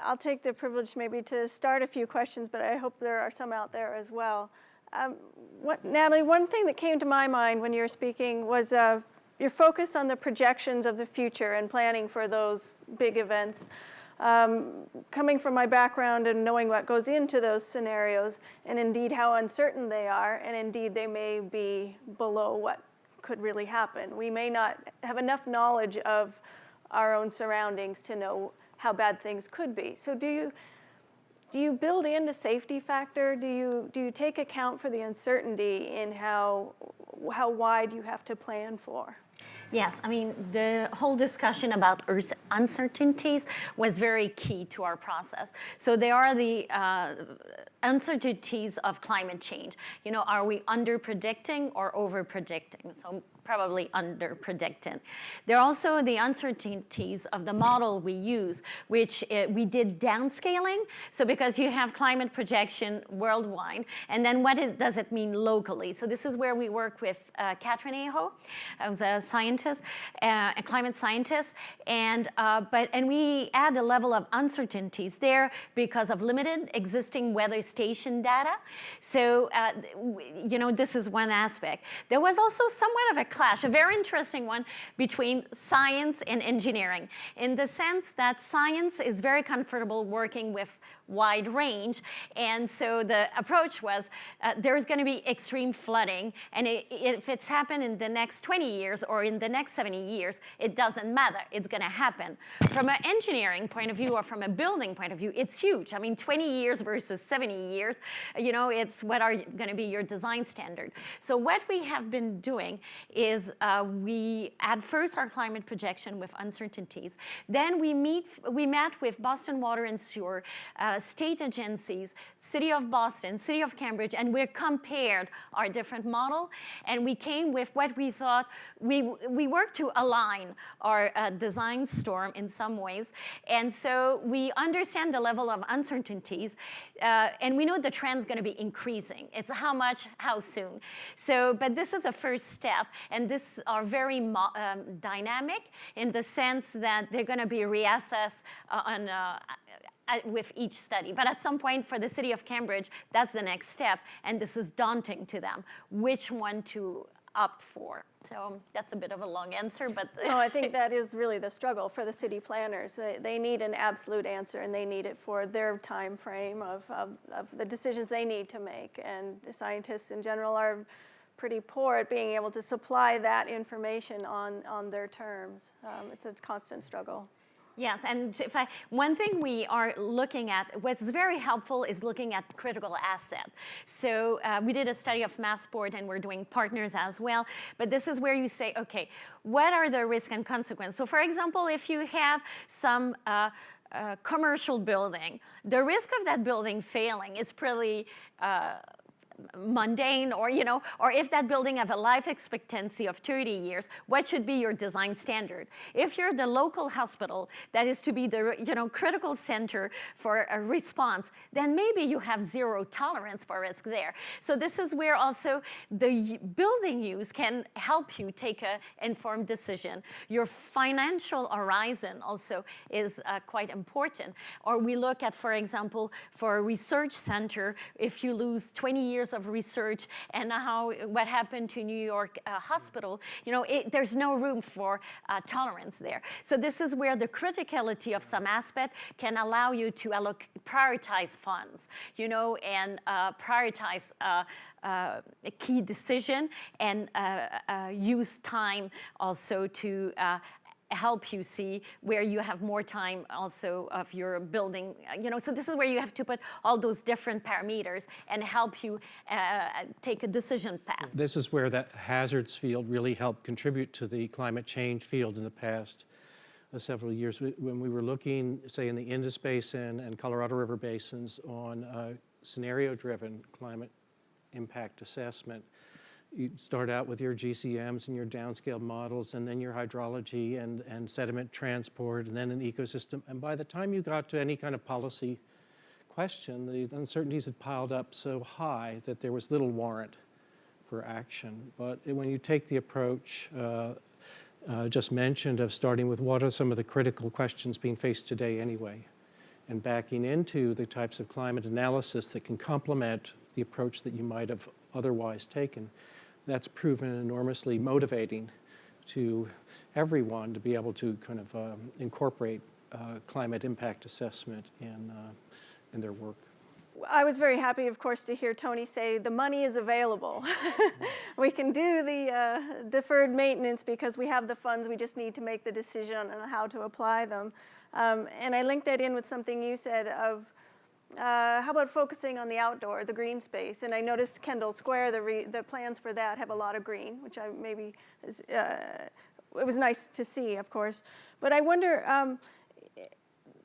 I'll take the privilege maybe to start a few questions, but I hope there are some out there as well. Nathalie, one thing that came to my mind when you were speaking was your focus on the projections of the future and planning for those big events. Coming from my background and knowing what goes into those scenarios, and indeed how uncertain they are, and indeed they may be below what could really happen. We may not have enough knowledge of our own surroundings to know how bad things could be. So do you build in a safety factor? Do you take account for the uncertainty in how wide you have to plan for? Yes, I mean, the whole discussion about uncertainties was very key to our process. So there are the uncertainties of climate change. You know, are we under-predicting or over-predicting? So probably under-predicting. There are also the uncertainties of the model we use, which we did downscaling. So because you have climate projection worldwide, and then what does it mean locally? So this is where we work with Catherine Aho, who's a scientist, a climate scientist, and we add a level of uncertainties there because of limited existing weather station data. So you know, this is one aspect. There was also somewhat of a clash, a very interesting one, between science and engineering, in the sense that science is very comfortable working with wide range, and so the approach was there's going to be extreme flooding, and if it's happened in the next 20 years or in the next 70 years, it doesn't matter, it's going to happen. From an engineering point of view or from a building point of view, it's huge. I mean, 20 years versus 70 years, you know, it's what are going to be your design standard. So what we have been doing is we add first our climate projection with uncertainties, then we met with Boston Water and Sewer, state agencies, City of Boston, City of Cambridge, and we compared our different model, and we came with what we thought, we worked to align our design storm in some ways, and so we understand the level of uncertainties, and we know the trend's going to be increasing. It's how much, how soon. So, but this is a first step, and this are very dynamic in the sense that they're going to be reassessed on with each study. But at some point for the City of Cambridge, that's the next step, and this is daunting to them, which one to opt for. So that's a bit of a long answer, but... No, I think that is really the struggle for the city planners. They need an absolute answer, and they need it for their time frame of the decisions they need to make, and the scientists in general are pretty poor at being able to supply that information on their terms. It's a constant struggle. Yes, and one thing we are looking at, what's very helpful is looking at critical asset. So we did a study of Massport, and we're doing partners as well, but this is where you say, okay, what are the risks and consequences? So for example, if you have some commercial building, the risk of that building failing is pretty mundane, or or if that building have a life expectancy of 30 years, what should be your design standard? If you're the local hospital that is to be the critical center for a response, then maybe you have zero tolerance for risk there. So this is where also the building use can help you take an informed decision. Your financial horizon also is quite important. Or we look at, for example, for a research center, if you lose 20 years of research and what happened to New York hospital, there's no room for tolerance there. So this is where the criticality of some aspect can allow you to prioritize funds, and prioritize a key decision, and use time also to help you see where you have more time also of your building. So this is where you have to put all those different parameters and help you take a decision path. This is where that hazards field really helped contribute to the climate change field in the past several years. When we were looking, say, in the Indus Basin and Colorado River basins on scenario-driven climate impact assessment, you start out with your GCMs and your downscale models, and then your hydrology and sediment transport, and then an ecosystem. And by the time you got to any kind of policy question, the uncertainties had piled up so high that there was little warrant for action. But when you take the approach just mentioned of starting with what are some of the critical questions being faced today anyway, and backing into the types of climate analysis that can complement the approach that you might have otherwise taken, that's proven enormously motivating to everyone to be able to kind of incorporate climate impact assessment in their work. I was very happy, of course, to hear Tony say the money is available. We can do the deferred maintenance because we have the funds. We just need to make the decision on how to apply them. And I linked that in with something you said of how about focusing on the outdoor, the green space? And I noticed Kendall Square, the plans for that have a lot of green, which it was nice to see, of course. But I wonder,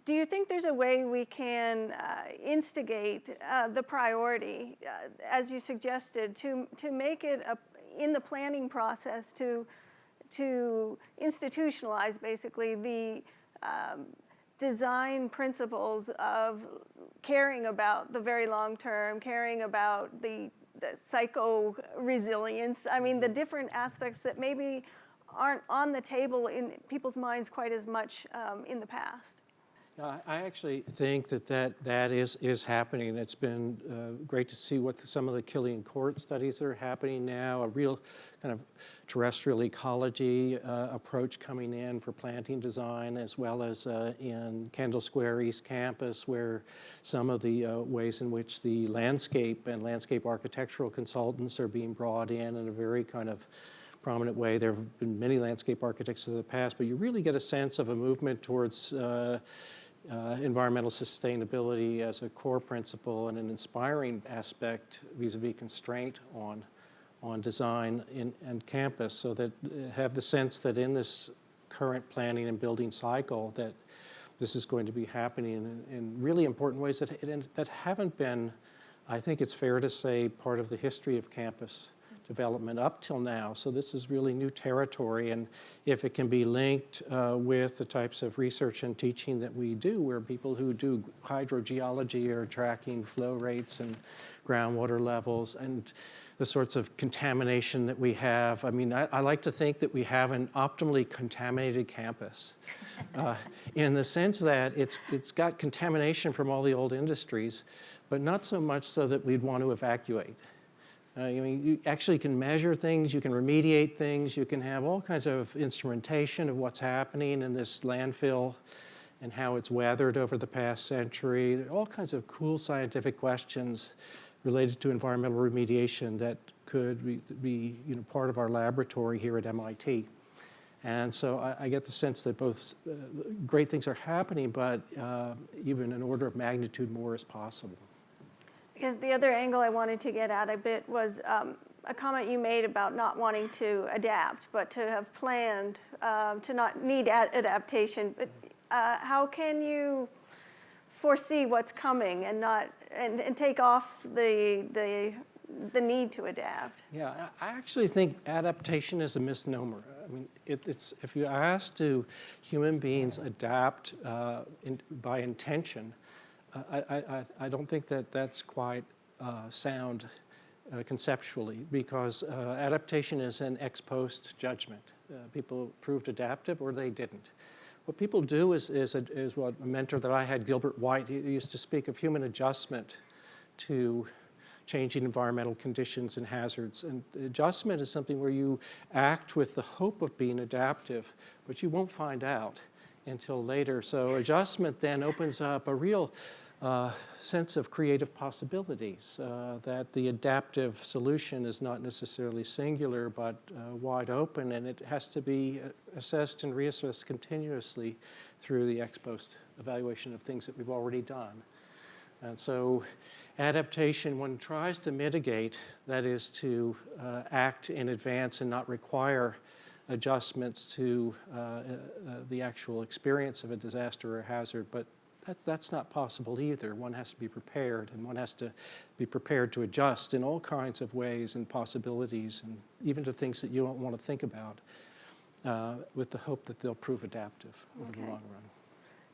do you think there's a way we can instigate the priority, as you suggested, to make it in the planning process to institutionalize basically the design principles of caring about the very long term, caring about the psycho-resilience, I mean, the different aspects that maybe aren't on the table in people's minds quite as much in the past? I actually think that is happening. It's been great to see what some of the Killian Court studies that are happening now, a real kind of terrestrial ecology approach coming in for planting design, as well as in Kendall Square East Campus, where some of the ways in which the landscape and landscape architectural consultants are being brought in a very kind of prominent way. There have been many landscape architects in the past, but you really get a sense of a movement towards environmental sustainability as a core principle and an inspiring aspect vis-a-vis constraint on design and campus, so that have the sense that in this current planning and building cycle that this is going to be happening in really important ways that haven't been, I think it's fair to say, part of the history of campus development up till now. So this is really new territory, and if it can be linked with the types of research and teaching that we do, where people who do hydrogeology are tracking flow rates and groundwater levels and the sorts of contamination that we have. I mean, I like to think that we have an optimally contaminated campus in the sense that it's got contamination from all the old industries, but not so much so that we'd want to evacuate. I mean, you actually can measure things, you can remediate things, you can have all kinds of instrumentation of what's happening in this landfill and how it's weathered over the past century. There are all kinds of cool scientific questions related to environmental remediation that could be part of our laboratory here at MIT. And so I get the sense that both great things are happening, but even an order of magnitude more is possible. Because the other angle I wanted to get at a bit was a comment you made about not wanting to adapt, but to have planned to not need adaptation. But how can you foresee what's coming and not and take off the need to adapt? Yeah, I actually think adaptation is a misnomer. I mean, it's if you ask do human beings adapt by intention, I don't think that's quite sound conceptually, because adaptation is an ex post judgment. People proved adaptive or they didn't. What people do is what a mentor that I had, Gilbert White, he used to speak of human adjustment to changing environmental conditions and hazards. And adjustment is something where you act with the hope of being adaptive, but you won't find out until later. So adjustment then opens up a real sense of creative possibilities, that the adaptive solution is not necessarily singular but wide open, and it has to be assessed and reassessed continuously through the ex post evaluation of things that we've already done. And so adaptation, one tries to mitigate, that is to act in advance and not require adjustments to the actual experience of a disaster or hazard, but that's not possible either. One has to be prepared, and one has to be prepared to adjust in all kinds of ways and possibilities, and even to things that you don't want to think about, with the hope that they'll prove adaptive over the long run.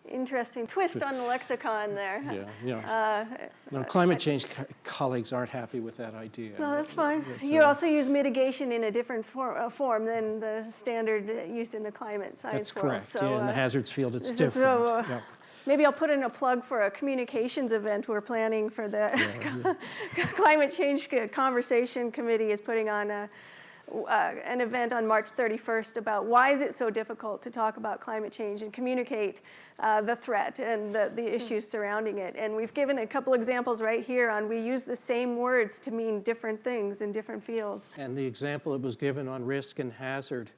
Interesting twist on the lexicon there. Yeah. No, climate change colleagues aren't happy with that idea. No, that's fine. So, you also use mitigation in a different form than the standard used in the climate science world. That's correct. So, yeah, in the hazards field, it's different. So, yeah. Maybe I'll put in a plug for a communications event we're planning for the Climate Change Conversation Committee is putting on an event on March 31st about why is it so difficult to talk about climate change and communicate the threat and the issues surrounding it. And we've given a couple examples right here on we use the same words to mean different things in different fields. And the example that was given on risk and hazard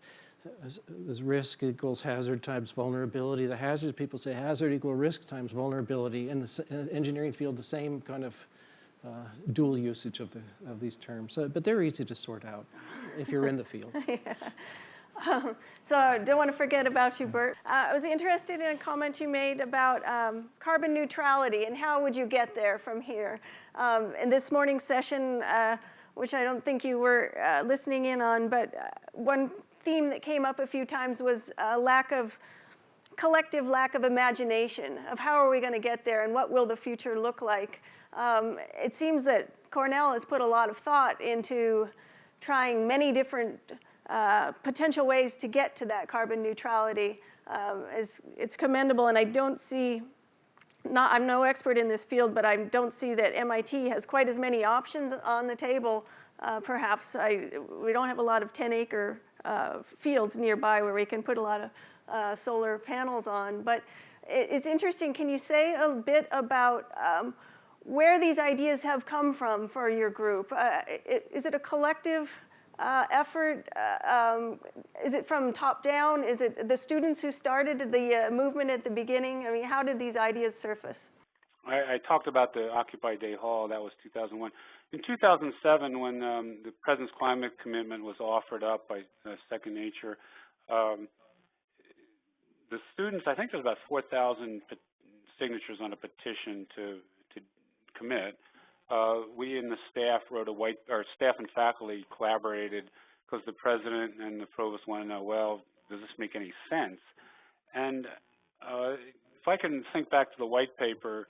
is risk equals hazard times vulnerability. The hazards people say hazard equal risk times vulnerability. In the engineering field, the same kind of dual usage of these terms. But they're easy to sort out if you're in the field. So I don't want to forget about you, Bert. I was interested in a comment you made about carbon neutrality and how would you get there from here. In this morning's session, which I don't think you were listening in on, but one theme that came up a few times was collective lack of imagination of how are we going to get there and what will the future look like. It seems that Cornell has put a lot of thought into trying many different potential ways to get to that carbon neutrality. It's commendable, and I don't see, I'm no expert in this field, but I don't see that MIT has quite as many options on the table. Perhaps we don't have a lot of 10-acre fields nearby where we can put a lot of solar panels on. But it's interesting. Can you say a bit about where these ideas have come from for your group? Is it a collective effort? Is it from top down? Is it the students who started the movement at the beginning? I mean, how did these ideas surface? I talked about the Occupy Day Hall. That was 2001. In 2007, when the President's Climate Commitment was offered up by Second Nature, the students, I think there's about 4,000 signatures on a petition to commit. We in the staff wrote staff and faculty collaborated because the president and the provost want to know, well, does this make any sense? And if I can think back to the white paper,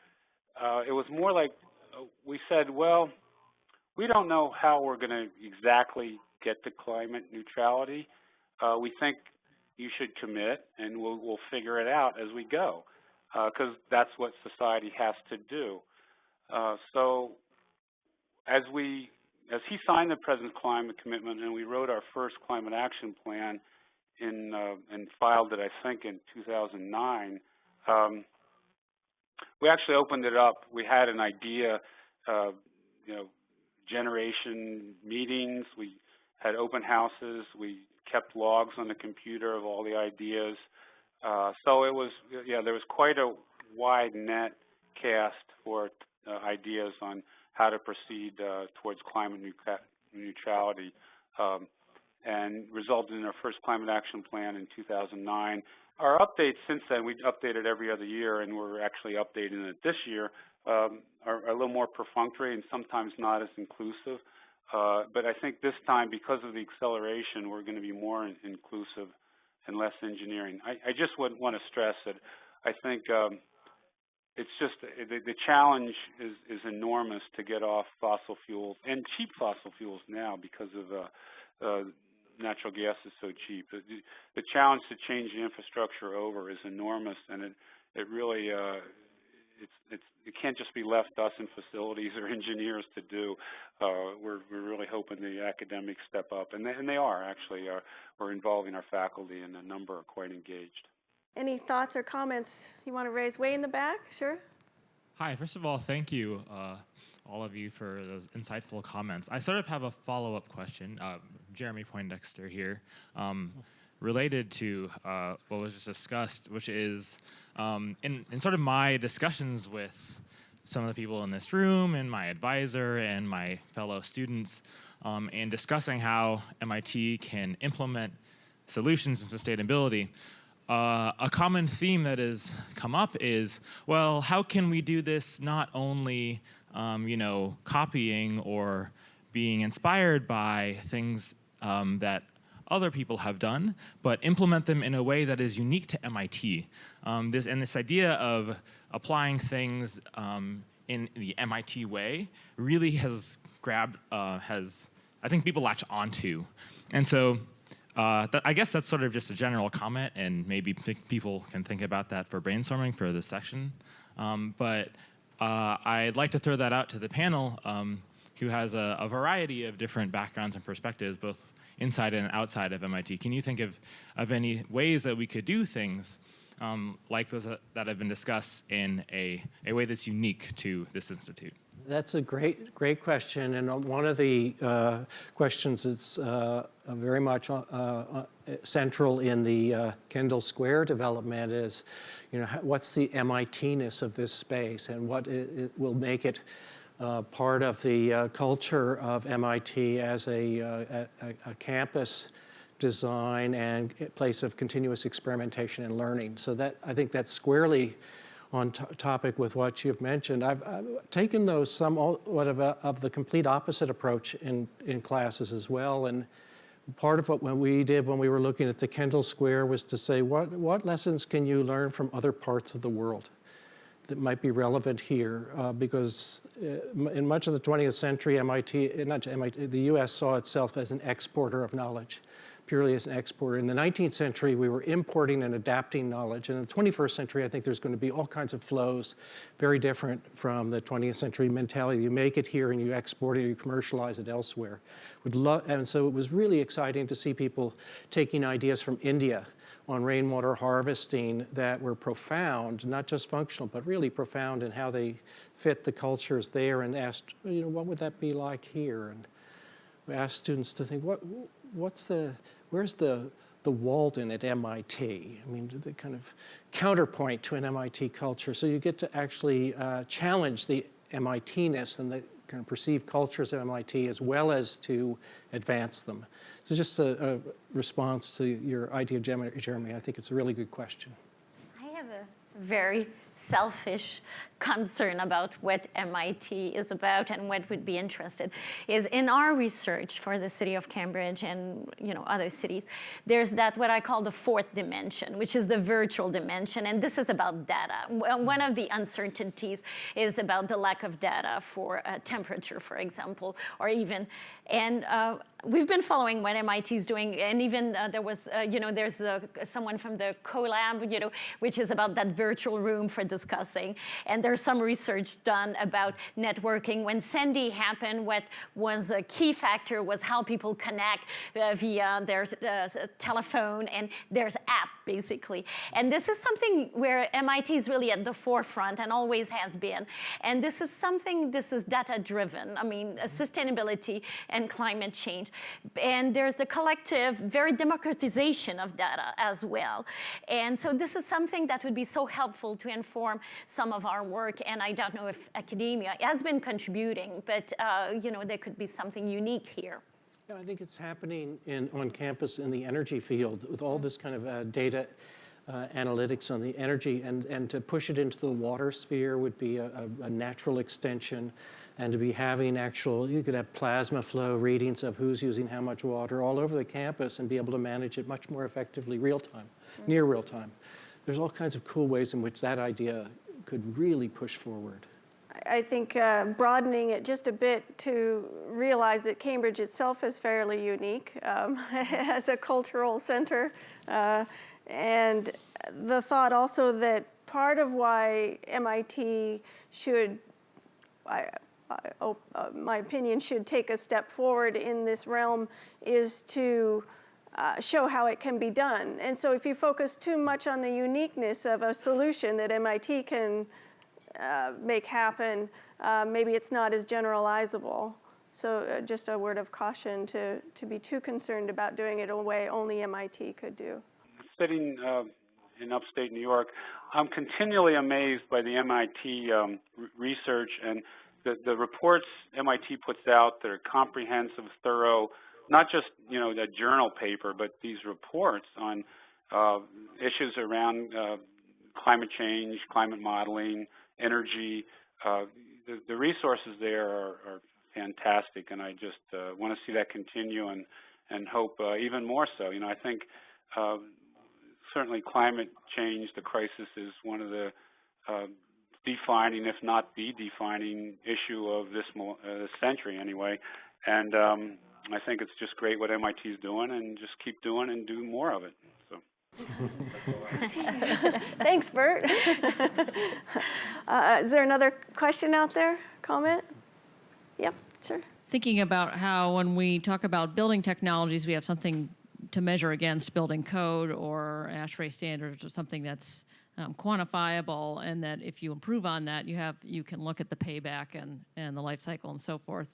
it was more like we said, well, we don't know how we're going to exactly get to climate neutrality. We think you should commit, and we'll figure it out as we go, because that's what society has to do. So as he signed the President's Climate Commitment, and we wrote our first climate action plan and filed it, I think, in 2009, we actually opened it up. We had an idea, generation meetings. We had open houses. We kept logs on the computer of all the ideas. So it was, there was quite a wide net cast for ideas on how to proceed towards climate neutrality, and resulted in our first climate action plan in 2009. Our updates since then, we've updated every other year, and we're actually updating it this year, are a little more perfunctory and sometimes not as inclusive. But I think this time, because of the acceleration, we're going to be more inclusive and less engineering. I just would want to stress that I think it's just the challenge is enormous to get off fossil fuels and cheap fossil fuels now because of natural gas is so cheap. The challenge to change the infrastructure over is enormous, and it really it can't just be left us in facilities or engineers to do. We're really hoping the academics step up, and they are actually. We're involving our faculty, and a number are quite engaged. Any thoughts or comments you want to raise? Way in the back, sure. Hi, first of all, thank you, all of you, for those insightful comments. I sort of have a follow-up question, Jeremy Poindexter here, related to what was just discussed, which is in sort of my discussions with some of the people in this room and my advisor and my fellow students, and discussing how MIT can implement solutions in sustainability. A common theme that has come up is, well, how can we do this not only, copying or being inspired by things that other people have done, but implement them in a way that is unique to MIT. This idea of applying things in the MIT way really has grabbed, I think people latch onto. And so I guess that's sort of just a general comment, and maybe people can think about that for brainstorming for this section. But I'd like to throw that out to the panel, who has a variety of different backgrounds and perspectives, both inside and outside of MIT. Can you think of any ways that we could do things like those that have been discussed in a way that's unique to this institute? That's a great question, and one of the questions that's very much central in the Kendall Square development is, what's the MIT-ness of this space, and what it will make it part of the culture of MIT as a campus design and a place of continuous experimentation and learning. So I think that's squarely on topic with what you've mentioned. I've taken those somewhat of the complete opposite approach in classes as well. And part of what we did when we were looking at the Kendall Square was to say, what lessons can you learn from other parts of the world that might be relevant here? Because in much of the 20th century, the US saw itself as an exporter of knowledge, purely as an exporter. In the 19th century, we were importing and adapting knowledge. And in the 21st century, I think there's going to be all kinds of flows, very different from the 20th century mentality. You make it here and you export it, or you commercialize it elsewhere. And so it was really exciting to see people taking ideas from India on rainwater harvesting that were profound, not just functional, but really profound in how they fit the cultures there, and asked, what would that be like here? And we asked students to think, where's the Walden at MIT? I mean, the kind of counterpoint to an MIT culture. So you get to actually challenge the MIT-ness and the kind of perceived cultures of MIT, as well as to advance them. So just a response to your idea, Jeremy, I think it's a really good question. I have a very selfish concern about what MIT is about and what would be interested is in our research for the city of Cambridge and other cities, there's that what I call the fourth dimension, which is the virtual dimension, and this is about data. One of the uncertainties is about the lack of data for temperature, for example, or even, and we've been following what MIT is doing, and even there was, there's someone from the CoLab, which is about that virtual room for discussing. And there's some research done about networking. When Sandy happened, what was a key factor was how people connect via their telephone, and there's app, basically. And this is something where MIT is really at the forefront and always has been. And this is data-driven. I mean, sustainability and climate change. And there's the collective, very democratization of data as well. And so this is something that would be so helpful to inform some of our work, and I don't know if academia has been contributing, but there could be something unique here. Yeah, I think it's happening on campus in the energy field with all this kind of data analytics on the energy, and to push it into the water sphere would be a natural extension, and to be having you could have plasma flow readings of who's using how much water all over the campus and be able to manage it much more effectively real time, near real time. There's all kinds of cool ways in which that idea could really push forward. I think broadening it just a bit to realize that Cambridge itself is fairly unique as a cultural center. And the thought also that part of why MIT should, my opinion, should take a step forward in this realm is to show how it can be done. And so if you focus too much on the uniqueness of a solution that MIT can make happen, maybe it's not as generalizable. So just a word of caution to be too concerned about doing it in a way only MIT could do. Sitting in upstate New York, I'm continually amazed by the MIT research and the reports MIT puts out that are comprehensive, thorough, not just a journal paper, but these reports on issues around climate change, climate modeling, energy. The resources there are fantastic, and I just want to see that continue and hope even more so. I think certainly climate change, the crisis, is one of the defining, if not the defining issue of this century anyway. And I think it's just great what MIT is doing, and just keep doing and do more of it. So. Thanks, Bert. Is there another question out there? Comment? Yep, sure. Thinking about how when we talk about building technologies, we have something to measure against, building code or ASHRAE standards or something that's quantifiable, and that if you improve on that, you can look at the payback and the life cycle and so forth.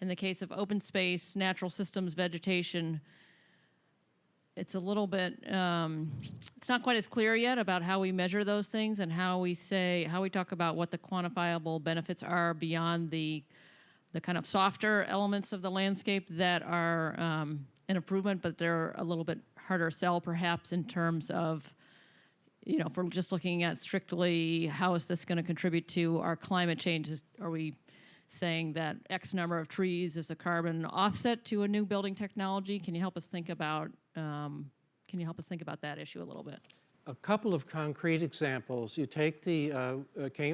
In the case of open space, natural systems, vegetation, it's a little bit, it's not quite as clear yet about how we measure those things and how we talk about what the quantifiable benefits are beyond the kind of softer elements of the landscape that are an improvement, but they're a little bit harder sell perhaps in terms of, if we're just looking at strictly how is this going to contribute to our climate change, are we saying that X number of trees is a carbon offset to a new building technology? Can you help us think about that issue a little bit? A couple of concrete examples. You take the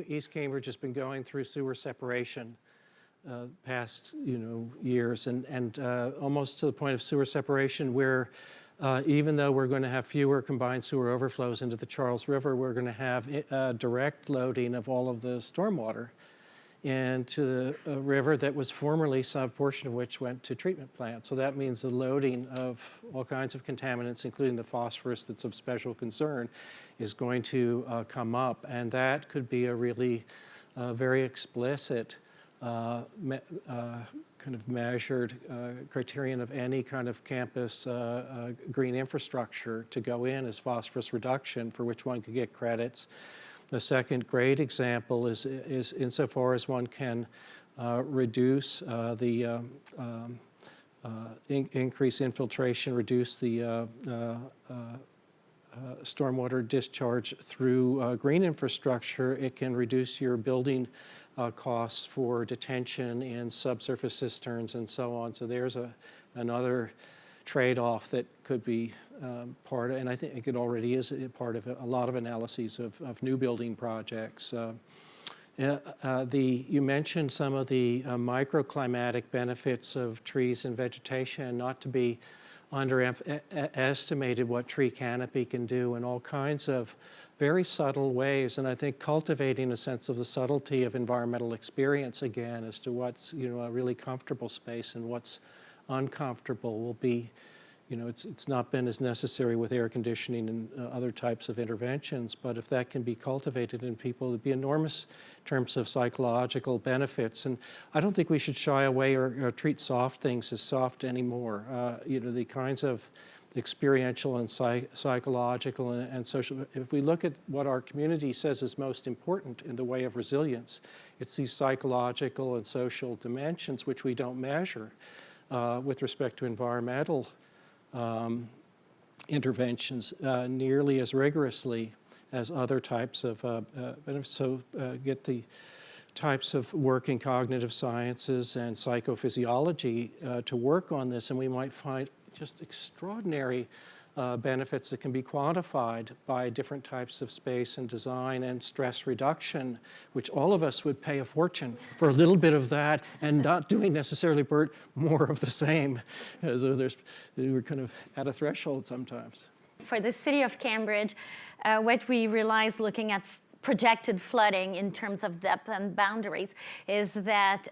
East Cambridge has been going through sewer separation past years, and almost to the point of sewer separation where even though we're going to have fewer combined sewer overflows into the Charles River, we're going to have direct loading of all of the stormwater into the river that was formerly, some portion of which went to treatment plants. So that means the loading of all kinds of contaminants, including the phosphorus that's of special concern, is going to come up. And that could be a really very explicit kind of measured criterion of any kind of campus green infrastructure to go in as phosphorus reduction, for which one could get credits. The second great example is insofar as one can reduce the increase infiltration, reduce the stormwater discharge through green infrastructure, it can reduce your building costs for detention in subsurface cisterns and so on. So there's another trade-off that could be part of, and I think it already is part of a lot of analyses of new building projects. You mentioned some of the microclimatic benefits of trees and vegetation, not to be underestimated what tree canopy can do in all kinds of very subtle ways. And I think cultivating a sense of the subtlety of environmental experience again as to what's a really comfortable space and what's uncomfortable will be, it's not been as necessary with air conditioning and other types of interventions, but if that can be cultivated in people, it'd be enormous in terms of psychological benefits. And I don't think we should shy away or treat soft things as soft anymore. The kinds of experiential and psychological and social, if we look at what our community says is most important in the way of resilience, it's these psychological and social dimensions which we don't measure with respect to environmental interventions nearly as rigorously as other types of benefits. So get the types of work in cognitive sciences and psychophysiology to work on this, and we might find just extraordinary benefits that can be quantified by different types of space and design and stress reduction, which all of us would pay a fortune for a little bit of that and not doing necessarily, Bert, more of the same. As we're kind of at a threshold sometimes. For the city of Cambridge, what we realized looking at projected flooding in terms of depth and boundaries is that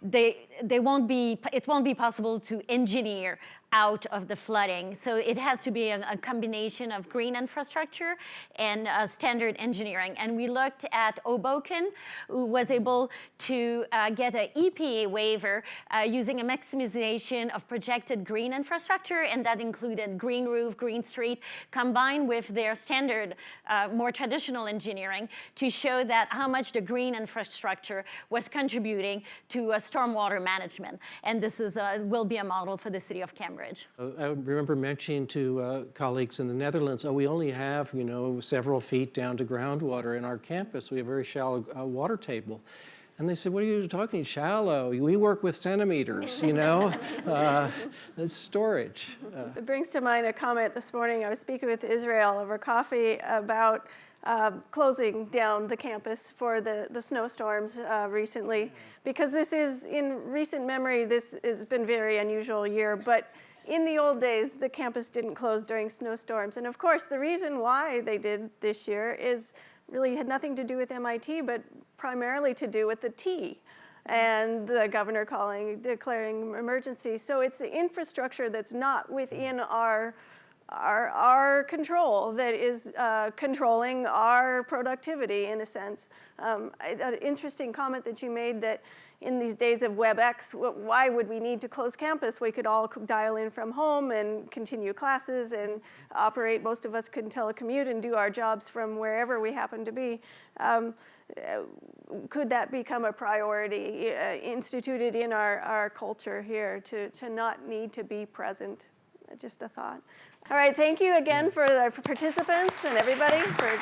it won't be possible to engineer out of the flooding. So it has to be a combination of green infrastructure and standard engineering. And we looked at Hoboken, who was able to get an EPA waiver using a maximization of projected green infrastructure, and that included green roof, green street, combined with their standard, more traditional engineering to show that how much the green infrastructure was contributing to stormwater management. And this is will be a model for the city of Cambridge. I remember mentioning to colleagues in the Netherlands, oh, we only have, you know, several feet down to groundwater in our campus. We have a very shallow water table. And they said, what are you talking shallow? We work with centimeters, you know? It's storage. It brings to mind a comment this morning. I was speaking with Israel over coffee about closing down the campus for the snowstorms recently, because this is, in recent memory, this has been a very unusual year, but in the old days, the campus didn't close during snowstorms. And of course, the reason why they did this year is really had nothing to do with MIT, but primarily to do with the T and the governor declaring emergency. So it's the infrastructure that's not within our control that is controlling our productivity, in a sense. An interesting comment that you made that in these days of WebEx, why would we need to close campus? We could all dial in from home and continue classes and operate. Most of us can telecommute and do our jobs from wherever we happen to be. Could that become a priority instituted in our culture here to not need to be present? Just a thought. All right, thank you again for the participants and everybody for